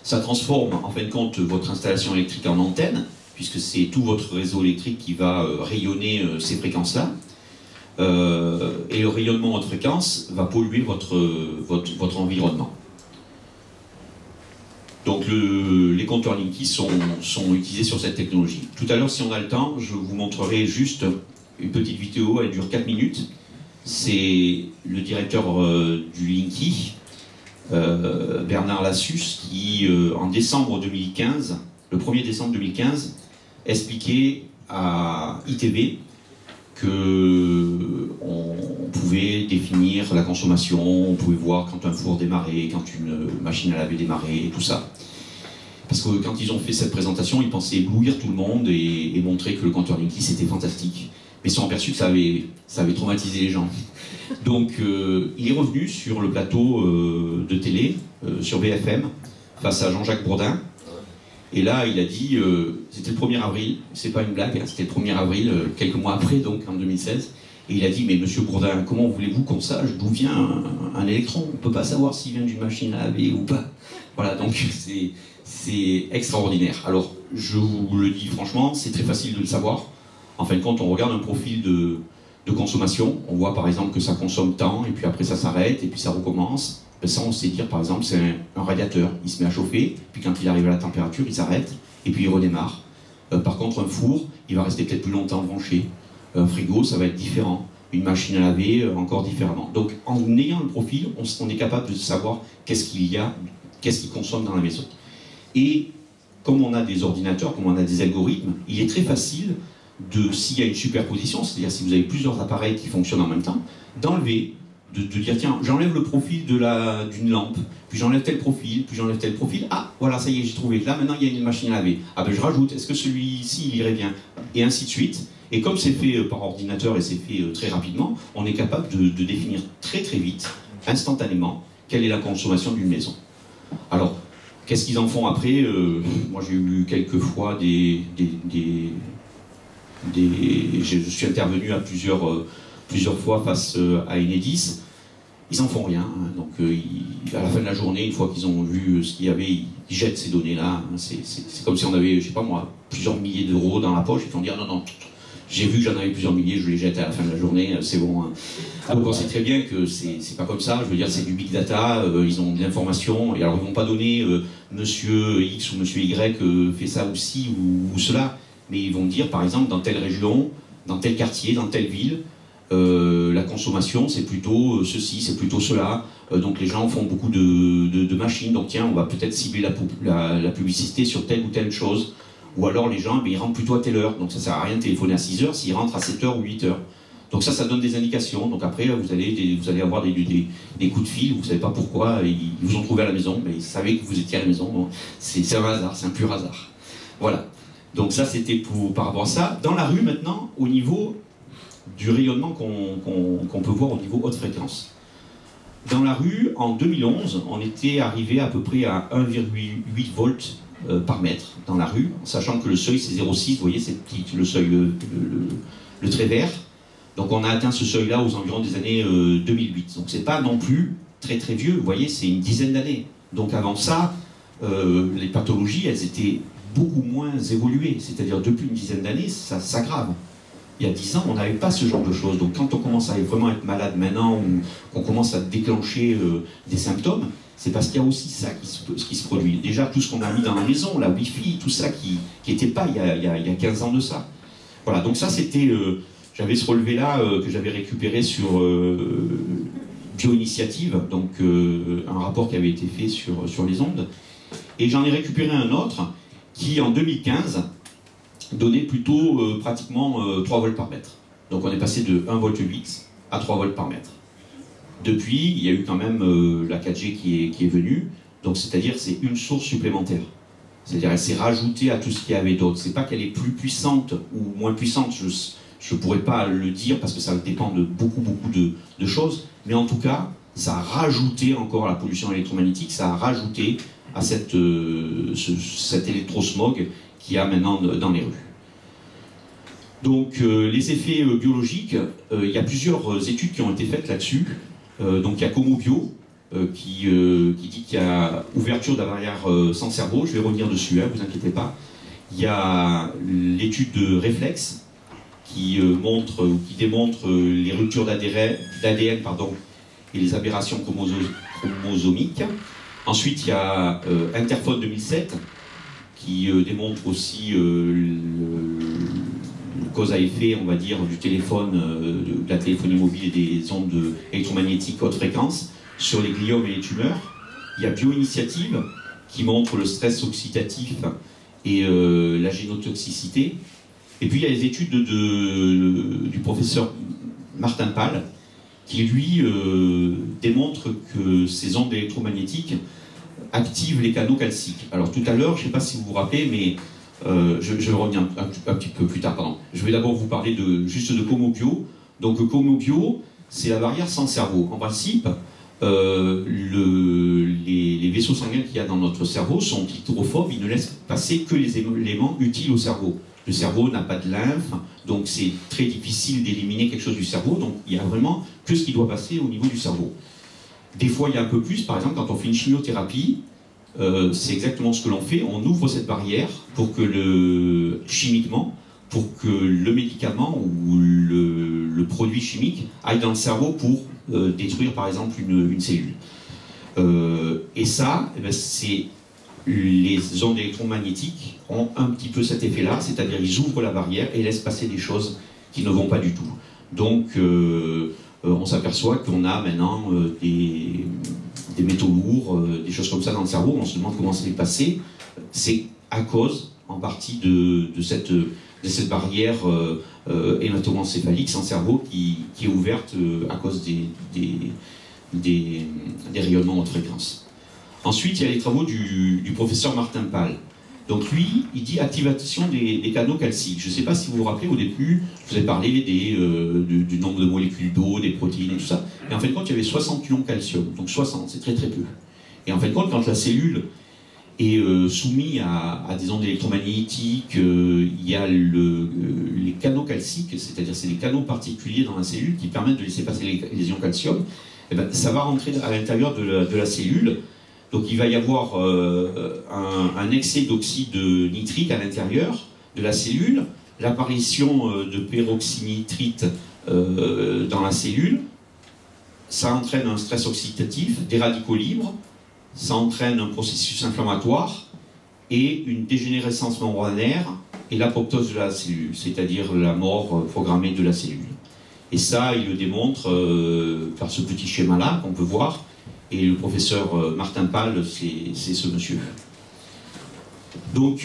Ça transforme en fin de compte votre installation électrique en antenne, puisque c'est tout votre réseau électrique qui va rayonner ces fréquences-là. Et le rayonnement de votre fréquence va polluer votre environnement. Donc les compteurs Linky sont utilisés sur cette technologie. Tout à l'heure, si on a le temps, je vous montrerai juste une petite vidéo, elle dure 4 minutes. C'est le directeur du Linky, Bernard Lassus, qui en décembre 2015, le 1er décembre 2015, expliquait à ITV qu'on pouvait définir la consommation, on pouvait voir quand un four démarrait, quand une machine à laver démarrait, et tout ça. Parce que quand ils ont fait cette présentation, ils pensaient éblouir tout le monde et montrer que le compteur Linky c'était fantastique. Mais ils se sont aperçus que ça avait traumatisé les gens. Donc il est revenu sur le plateau de télé, sur BFM, face à Jean-Jacques Bourdin. Et là, il a dit, c'était le 1er avril, c'est pas une blague, hein, c'était le 1er avril, quelques mois après, donc en 2016. Et il a dit, mais monsieur Bourdin, comment voulez-vous qu'on sache d'où vient un électron? On ne peut pas savoir s'il vient d'une machine à laver ou pas. Voilà, donc c'est extraordinaire. Alors, je vous le dis franchement, c'est très facile de le savoir. En fin de compte, on regarde un profil de consommation, on voit par exemple que ça consomme tant, et puis après ça s'arrête, et puis ça recommence. Ben ça, on sait dire, par exemple, c'est un radiateur, il se met à chauffer, puis quand il arrive à la température, il s'arrête, et puis il redémarre. Par contre, un four, il va rester peut-être plus longtemps branché. Un frigo, ça va être différent. Une machine à laver, encore différemment. Donc, en ayant le profil, on est capable de savoir qu'est-ce qu'il consomme dans la maison. Et comme on a des ordinateurs, comme on a des algorithmes, il est très facile s'il y a une superposition, c'est-à-dire si vous avez plusieurs appareils qui fonctionnent en même temps, d'enlever, de dire tiens, j'enlève le profil d'une lampe, puis j'enlève tel profil, puis j'enlève tel profil, ah voilà, ça y est, j'ai trouvé, là maintenant il y a une machine à laver, ah ben je rajoute, est-ce que celui-ci il irait bien, et ainsi de suite. Et comme c'est fait par ordinateur et c'est fait très rapidement, on est capable de définir très très vite, instantanément, quelle est la consommation d'une maison. Alors, qu'est-ce qu'ils en font après? Moi j'ai eu quelques fois je suis intervenu à plusieurs fois face à Enedis. Ils n'en font rien, hein. Donc à la fin de la journée, une fois qu'ils ont vu ce qu'il y avait, ils jettent ces données-là. C'est comme si on avait, je sais pas moi, plusieurs milliers d'euros dans la poche, ils vont dire non, non, j'ai vu que j'en avais plusieurs milliers, je les jette à la fin de la journée, c'est bon. Hein. Donc on sait très bien que c'est pas comme ça, je veux dire, c'est du big data, ils ont de l'information, et alors ils vont pas donner monsieur X ou monsieur Y fait ça ou ci ou cela, mais ils vont dire par exemple dans telle région, dans tel quartier, dans telle ville, la consommation c'est plutôt ceci, c'est plutôt cela, donc les gens font beaucoup de machines, donc tiens, on va peut-être cibler la publicité sur telle ou telle chose, ou alors les gens, ils rentrent plutôt à telle heure, donc ça sert à rien de téléphoner à 6 heures s'ils rentrent à 7 heures ou 8 heures. Donc ça donne des indications, donc après vous allez avoir des coups de fil, vous ne savez pas pourquoi, ils vous ont trouvé à la maison, mais ils savaient que vous étiez à la maison, donc c'est un hasard, c'est un pur hasard. Voilà, donc ça c'était par rapport à ça. Dans la rue maintenant, au niveau du rayonnement qu'on peut voir au niveau haute fréquence. Dans la rue, en 2011, on était arrivé à peu près à 1,8 volts par mètre dans la rue, sachant que le seuil c'est 0,6, vous voyez, c'est le seuil, le trait vert. Donc on a atteint ce seuil-là aux environs des années 2008. Donc c'est pas non plus très très vieux, vous voyez, c'est une dizaine d'années. Donc avant ça, les pathologies, elles étaient beaucoup moins évoluées. C'est-à-dire depuis une dizaine d'années, ça s'aggrave. Il y a 10 ans, on n'avait pas ce genre de choses. Donc quand on commence à vraiment être malade maintenant, ou qu'on commence à déclencher des symptômes, c'est parce qu'il y a aussi ça qui se produit. Déjà, tout ce qu'on a mis dans la maison, la Wi-Fi, tout ça qui n'était pas il y a 15 ans de ça. Voilà, donc ça c'était... j'avais ce relevé-là que j'avais récupéré sur Bio-Initiative, donc un rapport qui avait été fait sur les ondes. Et j'en ai récupéré un autre qui, en 2015, donnait plutôt pratiquement 3 volts par mètre. Donc on est passé de 1,8 volt à 3 volts par mètre. Depuis, il y a eu quand même la 4G qui est venue, donc c'est-à-dire c'est une source supplémentaire. C'est-à-dire elle s'est rajoutée à tout ce qu'il y avait d'autre. C'est pas qu'elle est plus puissante ou moins puissante, je ne pourrais pas le dire parce que ça dépend de beaucoup de choses, mais en tout cas, ça a rajouté encore à la pollution électromagnétique, ça a rajouté à cet électrosmog qu'il y a maintenant dans les rues. Donc les effets biologiques, il y a plusieurs études qui ont été faites là-dessus. Donc il y a Comobio qui dit qu'il y a ouverture de la barrière sans cerveau, je vais revenir dessus, hein, vous inquiétez pas. Il y a l'étude de Reflex qui démontre les ruptures d'ADN et les aberrations chromosomiques. Ensuite, il y a Interphone 2007 qui démontre aussi cause à effet, on va dire, du téléphone, de la téléphonie mobile et des ondes électromagnétiques haute fréquence sur les gliomes et les tumeurs. Il y a Bio-Initiative qui montre le stress oxydatif et la génotoxicité. Et puis il y a les études du professeur Martin Pal qui lui démontre que ces ondes électromagnétiques activent les canaux calciques. Alors tout à l'heure, je ne sais pas si vous vous rappelez, mais je vais revenir un petit peu plus tard, pardon. Je vais d'abord vous parler juste de Comobio. Donc Comobio, c'est la barrière sans cerveau. En principe, les vaisseaux sanguins qu'il y a dans notre cerveau sont hydrophobes, ils ne laissent passer que les éléments utiles au cerveau. Le cerveau n'a pas de lymphe, donc c'est très difficile d'éliminer quelque chose du cerveau, donc il y a vraiment que ce qui doit passer au niveau du cerveau. Des fois, il y a un peu plus, par exemple, quand on fait une chimiothérapie, c'est exactement ce que l'on fait, on ouvre cette barrière pour que chimiquement, pour que le médicament ou le produit chimique aille dans le cerveau pour détruire, par exemple, une cellule. Et ça, eh ben, les ondes électromagnétiques ont un petit peu cet effet-là, c'est-à-dire ils ouvrent la barrière et laissent passer des choses qui ne vont pas du tout. Donc, on s'aperçoit qu'on a maintenant des métaux lourds, des choses comme ça dans le cerveau, on se demande comment c'est passé. C'est à cause, en partie, de cette barrière hémato-encéphalique sans cerveau qui est ouverte à cause des rayonnements haute fréquence. Ensuite, il y a les travaux du professeur Martin Pal. Donc lui, il dit activation des canaux calciques. Je ne sais pas si vous vous rappelez, au début, je vous ai parlé du nombre de molécules d'eau, des protéines et tout ça. Et en fin de compte, il y avait 60 ions calcium. Donc 60, c'est très très peu. Et en fin de compte, quand la cellule est soumise à des ondes électromagnétiques, il y a les canaux calciques, c'est-à-dire c'est des canaux particuliers dans la cellule qui permettent de laisser passer les ions calcium. Et ben, ça va rentrer à l'intérieur de la cellule. Donc il va y avoir un excès d'oxyde nitrique à l'intérieur de la cellule, l'apparition de peroxynitrite dans la cellule, ça entraîne un stress oxydatif, des radicaux libres, ça entraîne un processus inflammatoire et une dégénérescence membranaire et l'apoptose de la cellule, c'est-à-dire la mort programmée de la cellule. Et ça, il le démontre par ce petit schéma-là qu'on peut voir. Et le professeur Martin Pal, c'est ce monsieur. Donc,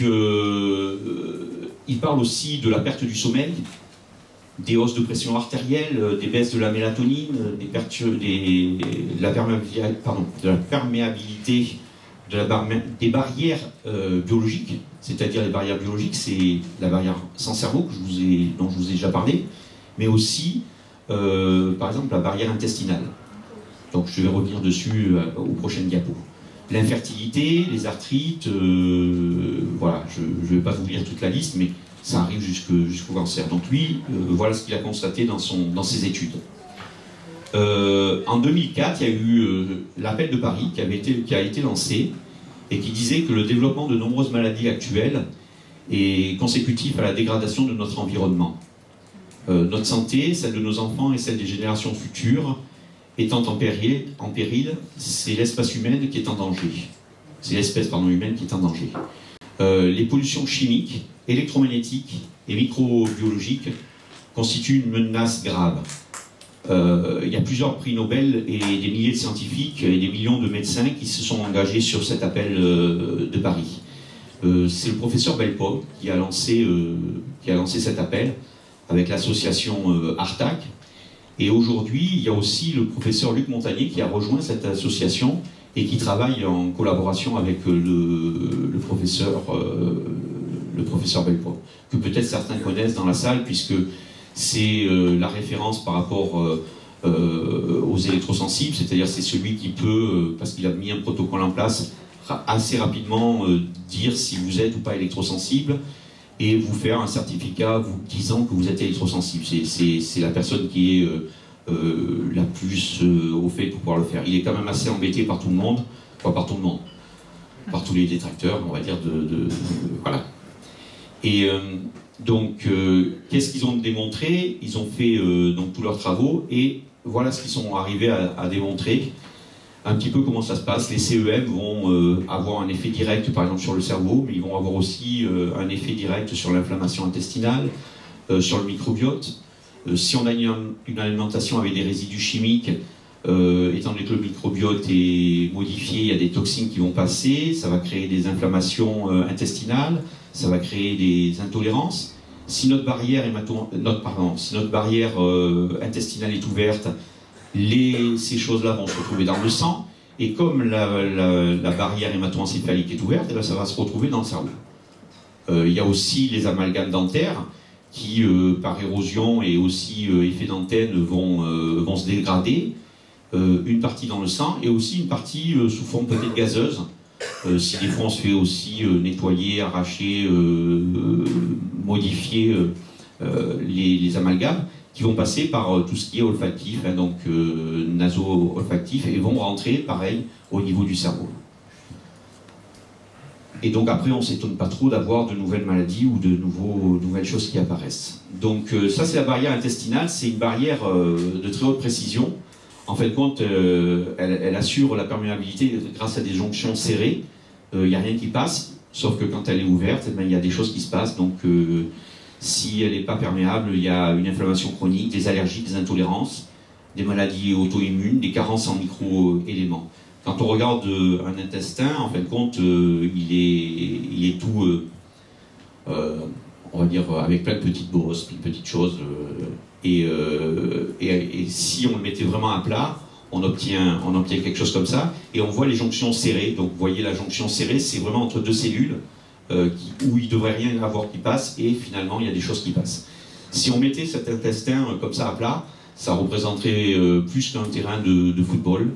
il parle aussi de la perte du sommeil, des hausses de pression artérielle, des baisses de la mélatonine, de la perméabilité, des barrières biologiques, c'est-à-dire les barrières biologiques, c'est la barrière sans cerveau dont je vous ai déjà parlé, mais aussi, par exemple, la barrière intestinale. Donc je vais revenir dessus aux prochaines diapos. L'infertilité, les arthrites, voilà, je ne vais pas vous lire toute la liste, mais ça arrive jusqu'au cancer. Donc lui, voilà ce qu'il a constaté dans ses études. En 2004, il y a eu l'appel de Paris qui a été lancé et qui disait que le développement de nombreuses maladies actuelles est consécutif à la dégradation de notre environnement. Notre santé, celle de nos enfants et celle des générations futures étant en péril, c'est l'espèce humaine qui est en danger. C'est l'espèce humaine qui est en danger. Les pollutions chimiques, électromagnétiques et microbiologiques constituent une menace grave. Il y a plusieurs prix Nobel et des milliers de scientifiques et des millions de médecins qui se sont engagés sur cet appel de Paris. C'est le professeur Bellepomme qui a lancé cet appel avec l'association Artac. Et aujourd'hui, il y a aussi le professeur Luc Montagnier qui a rejoint cette association et qui travaille en collaboration avec le professeur Bellepomme, que peut-être certains connaissent dans la salle, puisque c'est la référence par rapport aux électrosensibles, c'est-à-dire c'est celui qui peut, parce qu'il a mis un protocole en place, assez rapidement dire si vous êtes ou pas électrosensible et vous faire un certificat vous disant que vous êtes électrosensible. C'est la personne qui est la plus au fait pour pouvoir le faire. Il est quand même assez embêté par tout le monde, pas par tout le monde, par tous les détracteurs, on va dire, voilà. Et donc, qu'est-ce qu'ils ont démontré? Ils ont fait donc tous leurs travaux et voilà ce qu'ils sont arrivés à démontrer. Un petit peu comment ça se passe. Les CEM vont avoir un effet direct, par exemple, sur le cerveau, mais ils vont avoir aussi un effet direct sur l'inflammation intestinale, sur le microbiote. Si on a une alimentation avec des résidus chimiques, étant donné que le microbiote est modifié, il y a des toxines qui vont passer, ça va créer des inflammations intestinales, ça va créer des intolérances. Si notre barrière, intestinale est ouverte, ces choses-là vont se retrouver dans le sang, et comme la barrière hémato-encéphalique est ouverte, ça va se retrouver dans le cerveau. Il y a aussi les amalgames dentaires qui, par érosion et aussi effet d'antenne, vont se dégrader, une partie dans le sang et aussi une partie sous forme peut-être gazeuse. Si des fois on se fait aussi nettoyer, arracher, modifier les amalgames, qui vont passer par tout ce qui est olfactif, hein, donc naso-olfactif, et vont rentrer, pareil, au niveau du cerveau. Et donc après, on ne s'étonne pas trop d'avoir de nouvelles maladies ou de nouvelles choses qui apparaissent. Donc ça, c'est la barrière intestinale, c'est une barrière de très haute précision. En fin de compte, elle assure la perméabilité grâce à des jonctions serrées. Il n'y a rien qui passe, sauf que quand elle est ouverte, il y a des choses qui se passent. Donc si elle n'est pas perméable, il y a une inflammation chronique, des allergies, des intolérances, des maladies auto-immunes, des carences en micro-éléments. Quand on regarde un intestin, en fin de compte, il est tout, on va dire, avec plein de petites bosses, plein de petites choses. Et si on le mettait vraiment à plat, on obtient quelque chose comme ça. Et on voit les jonctions serrées. Donc vous voyez la jonction serrée, c'est vraiment entre deux cellules où il ne devrait rien y avoir qui passe. Et finalement, il y a des choses qui passent. Si on mettait cet intestin comme ça à plat, ça représenterait plus qu'un terrain de football.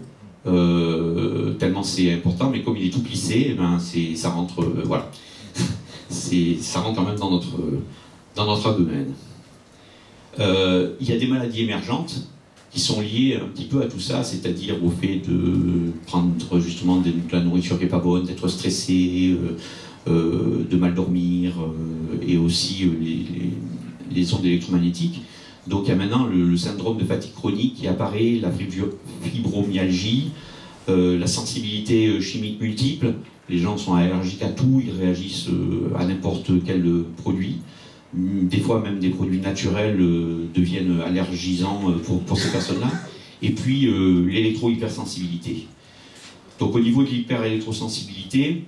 Tellement c'est important, mais comme il est tout plissé, eh ben ça rentre, voilà, ça rentre quand même dans notre abdomen. Il y a des maladies émergentes qui sont liées un petit peu à tout ça, c'est-à-dire au fait de prendre justement de la nourriture qui n'est pas bonne, d'être stressé, de mal dormir, et aussi les ondes électromagnétiques. Donc il y a maintenant le syndrome de fatigue chronique qui apparaît, la fibromyalgie, la sensibilité chimique multiple. Les gens sont allergiques à tout, ils réagissent à n'importe quel produit. Des fois même des produits naturels deviennent allergisants pour ces personnes-là. Et puis l'électro-hypersensibilité. Donc au niveau de l'hyper-électrosensibilité,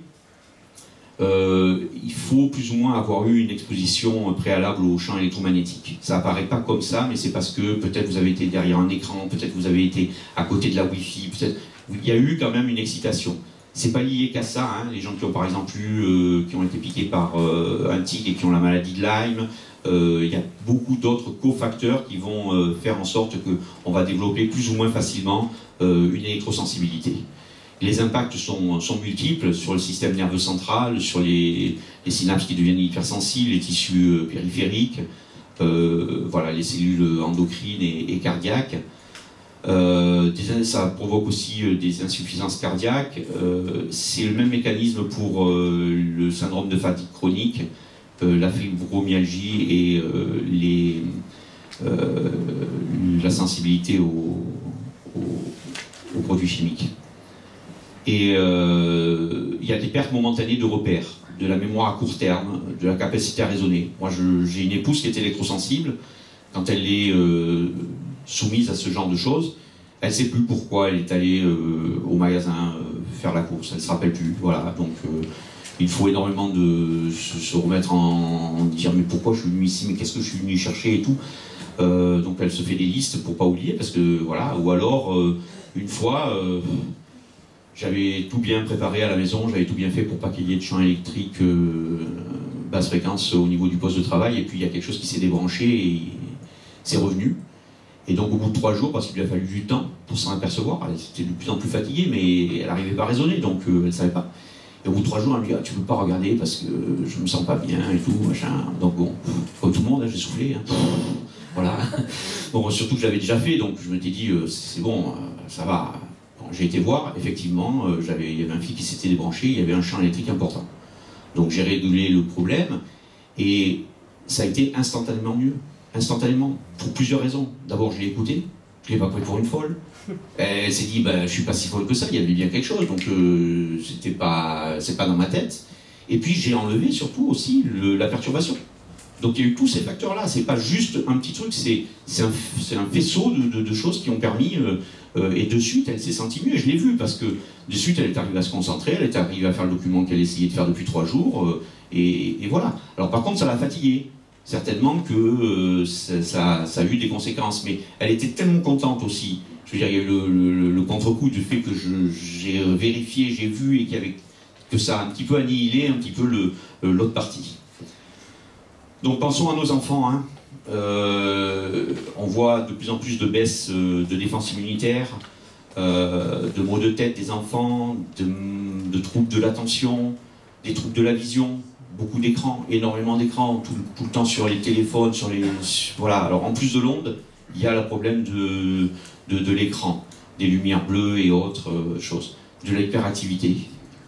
il faut plus ou moins avoir eu une exposition préalable au champ électromagnétique. Ça apparaît pas comme ça, mais c'est parce que peut-être vous avez été derrière un écran, peut-être vous avez été à côté de la Wi-Fi, peut-être il y a eu quand même une excitation. C'est pas lié qu'à ça, hein. Les gens qui ont par exemple qui ont été piqués par un tigre et qui ont la maladie de Lyme, il y a beaucoup d'autres cofacteurs qui vont faire en sorte qu'on va développer plus ou moins facilement une électrosensibilité. Les impacts sont multiples sur le système nerveux central, sur les synapses qui deviennent hypersensibles, les tissus périphériques, voilà, les cellules endocrines et cardiaques. Ça provoque aussi des insuffisances cardiaques. C'est le même mécanisme pour le syndrome de fatigue chronique, la fibromyalgie et la sensibilité aux produits chimiques. Et il y a des pertes momentanées de repères, de la mémoire à court terme, de la capacité à raisonner. Moi, j'ai une épouse qui est électrosensible. Quand elle est soumise à ce genre de choses, elle ne sait plus pourquoi elle est allée au magasin faire la course. Elle ne se rappelle plus. Voilà. Donc, il faut énormément de se remettre en dire mais pourquoi je suis venu ici, mais qu'est-ce que je suis venu chercher et tout. Donc, elle se fait des listes pour pas oublier, parce que voilà. Ou alors, une fois. J'avais tout bien préparé à la maison, j'avais tout bien fait pour pas qu'il y ait de champ électrique basse fréquence au niveau du poste de travail, et puis il y a quelque chose qui s'est débranché et c'est revenu. Et donc au bout de 3 jours, parce qu'il lui a fallu du temps pour s'en apercevoir, elle était de plus en plus fatiguée, mais elle n'arrivait pas à raisonner, donc elle ne savait pas. Et au bout de 3 jours, elle me dit ah, tu peux pas regarder parce que je me sens pas bien et tout, machin. Donc bon, comme tout le monde, j'ai soufflé. Hein. Voilà. Bon, surtout que je l'avais déjà fait, donc je m'étais dit c'est bon, ça va. J'ai été voir, effectivement, il y avait un fil qui s'était débranché, il y avait un champ électrique important. Donc j'ai régulé le problème et ça a été instantanément mieux. Instantanément, pour plusieurs raisons. D'abord, je l'ai écoutée, je ne l'ai pas pris pour une folle. Elle s'est dit, je ne suis pas si folle que ça, il y avait bien quelque chose, donc c'est pas dans ma tête. Et puis j'ai enlevé surtout aussi la perturbation. Donc il y a eu tous ces facteurs-là, c'est pas juste un petit truc, c'est un faisceau de choses qui ont permis, et de suite elle s'est sentie mieux, et je l'ai vu, parce que de suite elle est arrivée à se concentrer, elle est arrivée à faire le document qu'elle essayait de faire depuis 3 jours, et voilà. Alors par contre ça l'a fatiguée, certainement que ça a eu des conséquences, mais elle était tellement contente aussi, je veux dire, il y a eu le contre-coup du fait que j'ai vérifié, j'ai vu, et que ça a un petit peu annihilé un petit peu l'autre partie. Donc pensons à nos enfants, hein. On voit de plus en plus de baisse de défense immunitaire, de maux de tête des enfants, de troubles de l'attention, des troubles de la vision, beaucoup d'écrans, énormément d'écrans, tout le temps sur les téléphones, voilà. Alors en plus de l'onde, il y a le problème de l'écran, des lumières bleues et autres choses, de l'hyperactivité.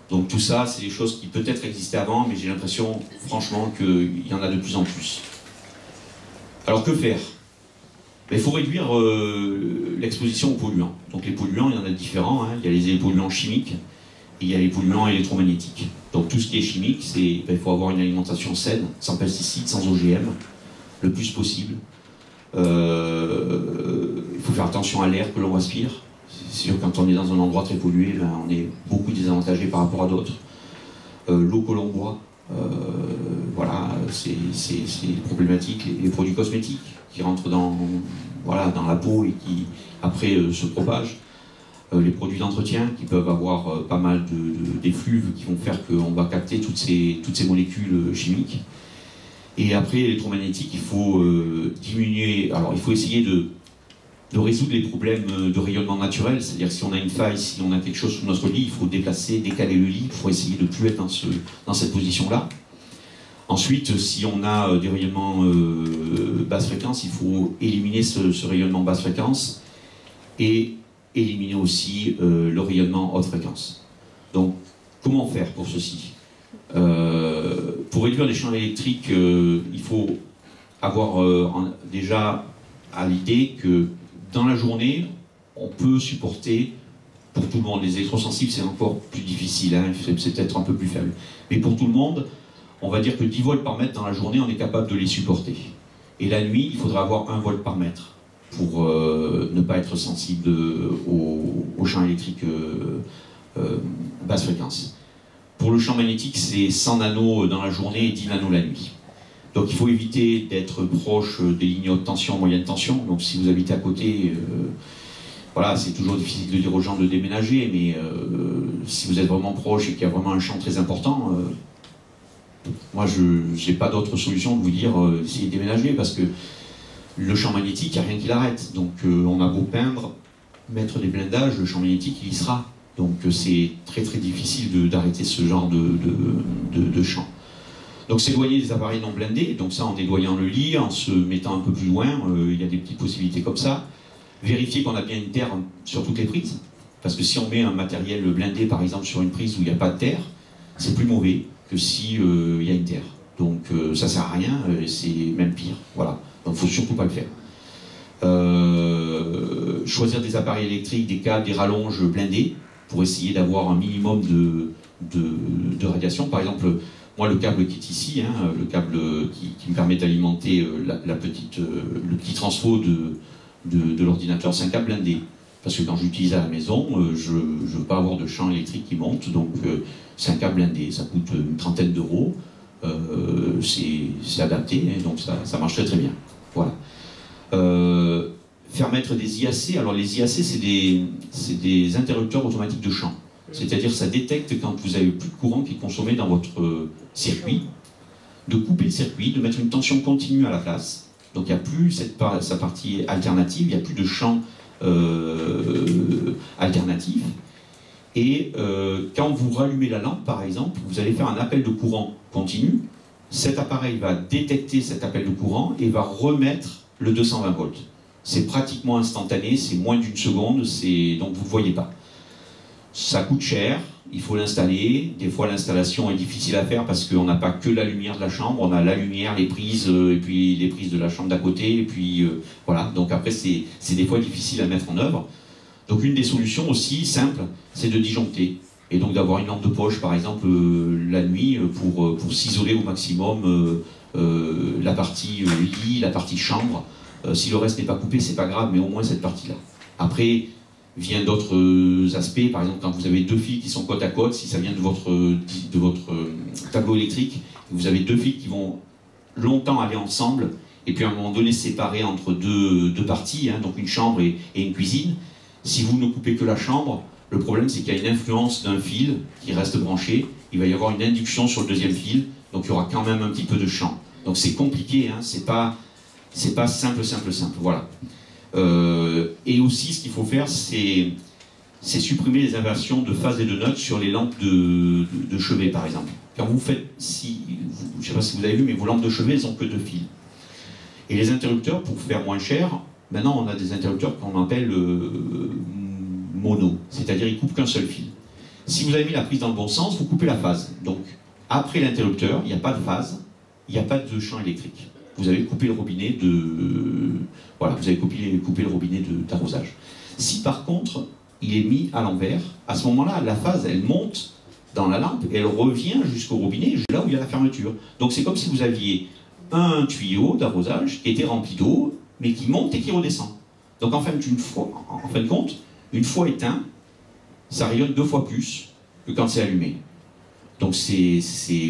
Donc tout ça, c'est des choses qui peut-être existaient avant, mais j'ai l'impression, franchement, qu'il y en a de plus en plus. Alors que faire? Il faut réduire l'exposition aux polluants. Donc les polluants, il y en a différents. Hein. Il y a les polluants chimiques, et il y a les polluants électromagnétiques. Donc tout ce qui est chimique, il faut avoir une alimentation saine, sans pesticides, sans OGM, le plus possible. Il faut faire attention à l'air que l'on respire. C'est sûr, quand on est dans un endroit très pollué, on est beaucoup désavantagé par rapport à d'autres. L'eau que l'on boit, voilà, c'est problématique. Les produits cosmétiques qui rentrent dans la peau et qui, après, se propagent. Les produits d'entretien qui peuvent avoir pas mal d'effluves qui vont faire qu'on va capter toutes ces molécules chimiques. Et après, l'électromagnétique, il faut diminuer. Alors, il faut essayer de résoudre les problèmes de rayonnement naturel, c'est-à-dire que si on a une faille, si on a quelque chose sous notre lit, il faut déplacer, décaler le lit, il faut essayer de ne plus être dans cette position-là. Ensuite, si on a des rayonnements basse fréquence, il faut éliminer ce rayonnement basse fréquence et éliminer aussi le rayonnement haute fréquence. Donc, comment faire pour ceci? Pour réduire les champs électriques, il faut avoir déjà à l'idée que dans la journée, on peut supporter, pour tout le monde, les électrosensibles c'est encore plus difficile, hein, c'est peut-être un peu plus faible, mais pour tout le monde, on va dire que 10 volts par mètre dans la journée, on est capable de les supporter. Et la nuit, il faudra avoir 1 volt par mètre pour ne pas être sensible au champ électrique basse fréquence. Pour le champ magnétique, c'est 100 nanos dans la journée et 10 nanos la nuit. Donc il faut éviter d'être proche des lignes haute tension, moyenne tension. Donc si vous habitez à côté, voilà, c'est toujours difficile de dire aux gens de déménager, mais si vous êtes vraiment proche et qu'il y a vraiment un champ très important, moi je n'ai pas d'autre solution que vous dire essayez de déménager, parce que le champ magnétique, il n'y a rien qui l'arrête. Donc on a beau peindre, mettre des blindages, le champ magnétique il y sera. Donc c'est très très difficile d'arrêter ce genre de champ. Donc s'éloigner des appareils non blindés, donc ça en éloignant le lit, en se mettant un peu plus loin, il y a des petites possibilités comme ça. Vérifier qu'on a bien une terre sur toutes les prises, parce que si on met un matériel blindé par exemple sur une prise où il n'y a pas de terre, c'est plus mauvais que si il y a une terre. Donc ça sert à rien, c'est même pire. Voilà. Donc il ne faut surtout pas le faire. Choisir des appareils électriques, des câbles, des rallonges blindés pour essayer d'avoir un minimum de radiation. Par exemple, moi le câble qui est ici, hein, le câble qui me permet d'alimenter le petit transfo de l'ordinateur, c'est un câble blindé. Parce que quand j'utilise à la maison, je ne veux pas avoir de champ électrique qui monte, donc c'est un câble blindé, ça coûte une trentaine d'euros, c'est adapté, hein, donc ça marche très très bien. Voilà. Faire mettre des IAC, alors les IAC c'est des interrupteurs automatiques de champ, c'est-à-dire ça détecte quand vous avez plus de courant qui est consommé dans votre circuit, de couper le circuit, de mettre une tension continue à la place, donc il n'y a plus sa partie alternative, il n'y a plus de champ alternatif. Et quand vous rallumez la lampe, par exemple, vous allez faire un appel de courant continu. Cet appareil va détecter cet appel de courant et va remettre le 220 volts. C'est pratiquement instantané, c'est moins d'une seconde, donc vous ne le voyez pas. Ça coûte cher, il faut l'installer. Des fois, l'installation est difficile à faire parce qu'on n'a pas que la lumière de la chambre, on a la lumière, les prises, et puis les prises de la chambre d'à côté, et puis voilà. Donc après, c'est des fois difficile à mettre en œuvre. Donc une des solutions aussi simples, c'est de disjoncter. Et donc d'avoir une lampe de poche, par exemple, la nuit, pour s'isoler au maximum la partie lit, la partie chambre. Si le reste n'est pas coupé, c'est pas grave, mais au moins cette partie-là. Après, vient d'autres aspects, par exemple quand vous avez deux fils qui sont côte à côte, si ça vient de votre tableau électrique, vous avez deux fils qui vont longtemps aller ensemble, et puis à un moment donné séparés entre deux parties, hein, donc une chambre et une cuisine. Si vous ne coupez que la chambre, le problème c'est qu'il y a une influence d'un fil qui reste branché, il va y avoir une induction sur le deuxième fil, donc il y aura quand même un petit peu de champ. Donc c'est compliqué, hein, c'est pas simple, voilà. Et aussi, ce qu'il faut faire, c'est supprimer les inversions de phase et de notes sur les lampes de chevet, par exemple. Quand vous faites, je ne sais pas si vous avez vu, mais vos lampes de chevet, elles n'ont que deux fils. Et les interrupteurs, pour faire moins cher, maintenant on a des interrupteurs qu'on appelle mono, c'est-à-dire ils coupent qu'un seul fil. Si vous avez mis la prise dans le bon sens, vous coupez la phase. Donc, après l'interrupteur, il n'y a pas de phase, il n'y a pas de champ électrique. Vous avez coupé le robinet voilà, vous avez coupé le robinet d'arrosage. Si par contre, il est mis à l'envers, à ce moment-là, la phase, elle monte dans la lampe et elle revient jusqu'au robinet, là où il y a la fermeture. Donc c'est comme si vous aviez un tuyau d'arrosage qui était rempli d'eau, mais qui monte et qui redescend. Donc en fin de compte, une fois éteint, ça rayonne 2 fois plus que quand c'est allumé. Donc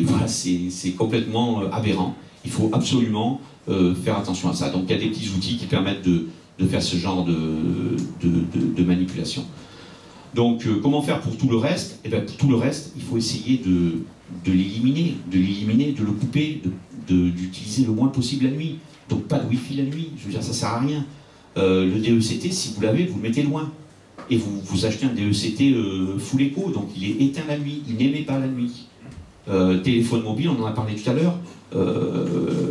voilà, c'est complètement aberrant. Il faut absolument faire attention à ça. Donc il y a des petits outils qui permettent de faire ce genre de manipulation. Donc comment faire pour tout le reste? Eh bien, pour tout le reste, il faut essayer de l'éliminer, de le couper, d'utiliser le moins possible la nuit. Donc pas de Wi-Fi la nuit, je veux dire, ça sert à rien. Le DECT, si vous l'avez, vous le mettez loin. Et vous achetez un DECT full éco, donc il est éteint la nuit, il n'émet pas la nuit. Téléphone mobile, on en a parlé tout à l'heure.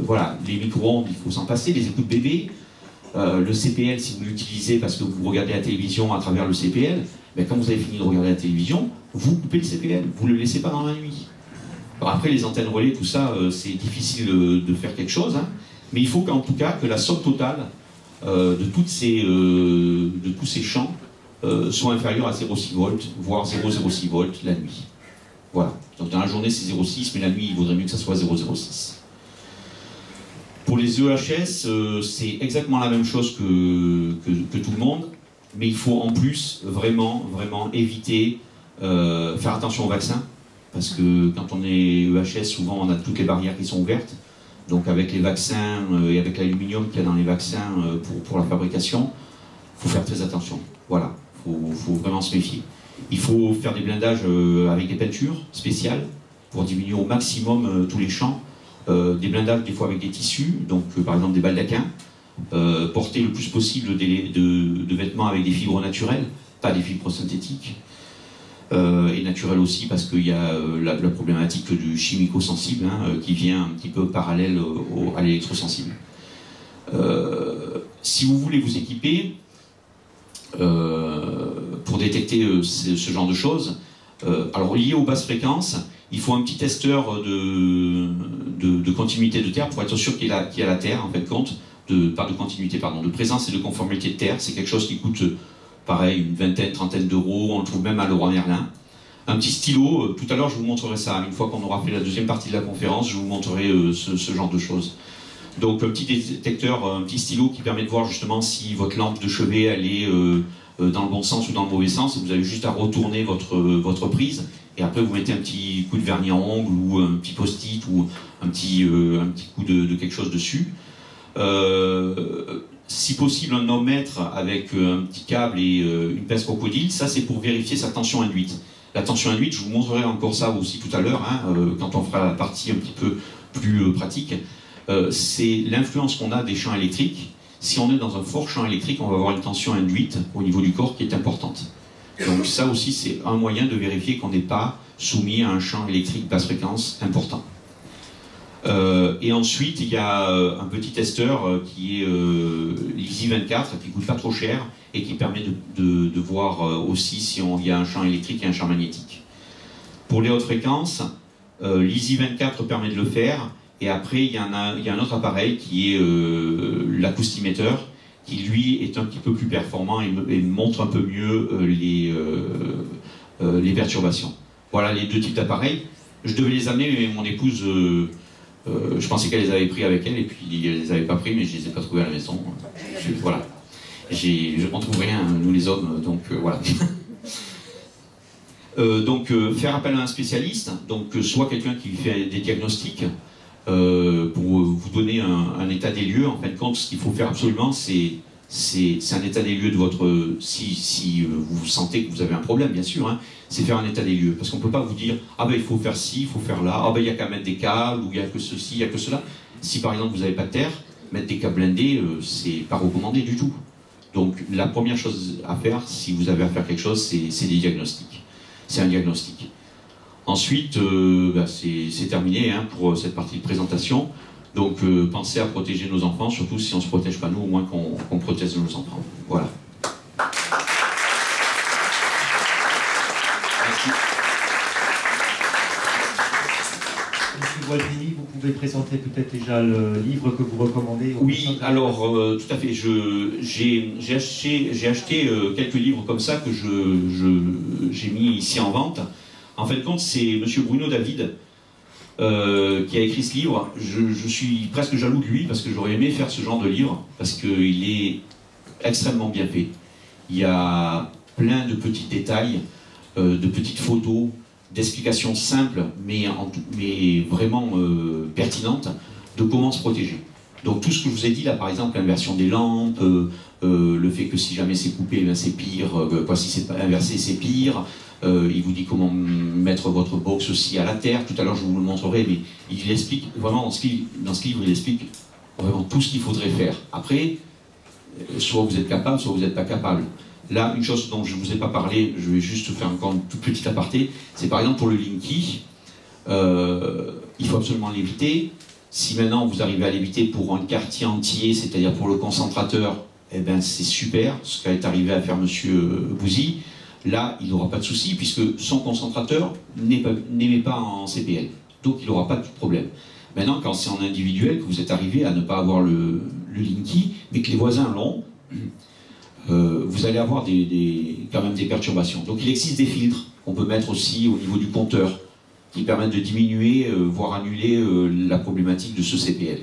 Voilà, les micro-ondes, il faut s'en passer, les écoutes bébés, le CPL, si vous l'utilisez parce que vous regardez la télévision à travers le CPL, ben, quand vous avez fini de regarder la télévision, vous coupez le CPL, vous ne le laissez pas dans la nuit. Alors après, les antennes relais, tout ça, c'est difficile de faire quelque chose, hein, mais il faut qu'en tout cas que la somme totale de tous ces champs soit inférieure à 0,6 volts, voire 0,06 volts la nuit. Voilà. Donc dans la journée c'est 0,6, mais la nuit il vaudrait mieux que ça soit 0,06. Pour les EHS, c'est exactement la même chose que tout le monde, mais il faut en plus vraiment éviter, faire attention aux vaccins, parce que quand on est EHS, souvent on a toutes les barrières qui sont ouvertes. Donc avec les vaccins et avec l'aluminium qu'il y a dans les vaccins pour la fabrication, il faut faire très attention. Voilà, il faut vraiment se méfier. Il faut faire des blindages avec des peintures spéciales pour diminuer au maximum tous les champs. Des blindages des fois avec des tissus, donc par exemple des baldaquins. Porter le plus possible de vêtements avec des fibres naturelles, pas des fibres synthétiques. Et naturelles aussi parce qu'il y a la problématique du chimico-sensible hein, qui vient un petit peu parallèle à l'électrosensible. Si vous voulez vous équiper, pour détecter ce genre de choses. Alors lié aux basses fréquences, il faut un petit testeur de continuité de Terre pour être sûr qu'il y a la Terre, en fin de compte, pas de continuité, pardon, de présence et de conformité de Terre. C'est quelque chose qui coûte, pareil, une vingtaine, trentaine d'euros, on le trouve même à Leroy Merlin. Un petit stylo, tout à l'heure je vous montrerai ça, une fois qu'on aura fait la deuxième partie de la conférence, je vous montrerai ce genre de choses. Donc un petit détecteur, un petit stylo qui permet de voir justement si votre lampe de chevet elle est dans le bon sens ou dans le mauvais sens, et vous avez juste à retourner votre prise, et après vous mettez un petit coup de vernis à ongles ou un petit post-it ou un petit coup de quelque chose dessus. Si possible un ohmmètre avec un petit câble et une pince crocodile, ça c'est pour vérifier sa tension induite. La tension induite, je vous montrerai encore ça aussi tout à l'heure, hein, quand on fera la partie un petit peu plus pratique. C'est l'influence qu'on a des champs électriques. Si on est dans un fort champ électrique, on va avoir une tension induite au niveau du corps qui est importante. Donc ça aussi, c'est un moyen de vérifier qu'on n'est pas soumis à un champ électrique basse fréquence important. Et ensuite, il y a un petit testeur qui est l'Easy24, qui coûte pas trop cher et qui permet de voir aussi si il y a un champ électrique et un champ magnétique. Pour les hautes fréquences, l'Easy24 permet de le faire. Et après, il y a un autre appareil qui est l'acoustimètre, qui lui est un petit peu plus performant et montre un peu mieux les perturbations. Voilà les deux types d'appareils. Je devais les amener, mais mon épouse, je pensais qu'elle les avait pris avec elle, et puis elle les avait pas pris, mais je les ai pas trouvés à la maison. Voilà. On trouve rien, nous les hommes, donc voilà. Donc faire appel à un spécialiste, donc soit quelqu'un qui fait des diagnostics, pour vous donner un état des lieux. En fin de compte, ce qu'il faut faire absolument, c'est un état des lieux de votre... Si vous sentez que vous avez un problème, bien sûr, hein, c'est faire un état des lieux. Parce qu'on ne peut pas vous dire « Ah ben il faut faire ci, il faut faire là, ah ben il n'y a qu'à mettre des câbles, ou il n'y a que ceci, il n'y a que cela ». Si par exemple vous n'avez pas de terre, mettre des câbles blindés, c'est pas recommandé du tout. Donc la première chose à faire, si vous avez à faire quelque chose, c'est des diagnostics. C'est un diagnostic. Ensuite, c'est terminé hein, pour cette partie de présentation. Donc pensez à protéger nos enfants, surtout si on ne se protège pas nous, au moins qu'on protège nos enfants. Voilà. Merci. Monsieur Gualdini, vous pouvez présenter peut-être déjà le livre que vous recommandez? Oui, alors tout à fait. J'ai acheté quelques livres comme ça que j'ai mis ici en vente. En fin de compte, c'est M. Bruno David qui a écrit ce livre. Je suis presque jaloux de lui parce que j'aurais aimé faire ce genre de livre parce qu'il est extrêmement bien fait. Il y a plein de petits détails, de petites photos, d'explications simples mais vraiment pertinentes de comment se protéger. Donc tout ce que je vous ai dit là, par exemple, l'inversion des lampes, le fait que si jamais c'est coupé, ben c'est pire, si c'est inversé, c'est pire. Il vous dit comment mettre votre box aussi à la terre. Tout à l'heure, je vous le montrerai, mais il explique vraiment dans ce livre, il explique vraiment tout ce qu'il faudrait faire. Après, soit vous êtes capable, soit vous n'êtes pas capable. Là, une chose dont je ne vous ai pas parlé, je vais juste faire encore une toute petite aparté, c'est par exemple pour le Linky, il faut absolument l'éviter. Si maintenant vous arrivez à l'éviter pour un quartier entier, c'est-à-dire pour le concentrateur, eh ben c'est super, ce qu'est arrivé à faire Monsieur Bouzy. Là, il n'aura pas de souci, puisque son concentrateur n'émet pas en CPL. Donc, il n'aura pas de problème. Maintenant, quand c'est en individuel, que vous êtes arrivé à ne pas avoir le Linky, mais que les voisins l'ont, vous allez avoir quand même des perturbations. Donc, il existe des filtres qu'on peut mettre aussi au niveau du compteur, qui permettent de diminuer, voire annuler la problématique de ce CPL.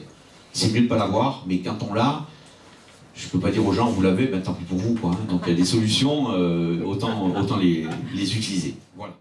C'est mieux de ne pas l'avoir, mais quand on l'a, je ne peux pas dire aux gens, vous l'avez, ben tant pis pour vous, quoi. Hein. Donc il y a des solutions, autant les utiliser. Voilà.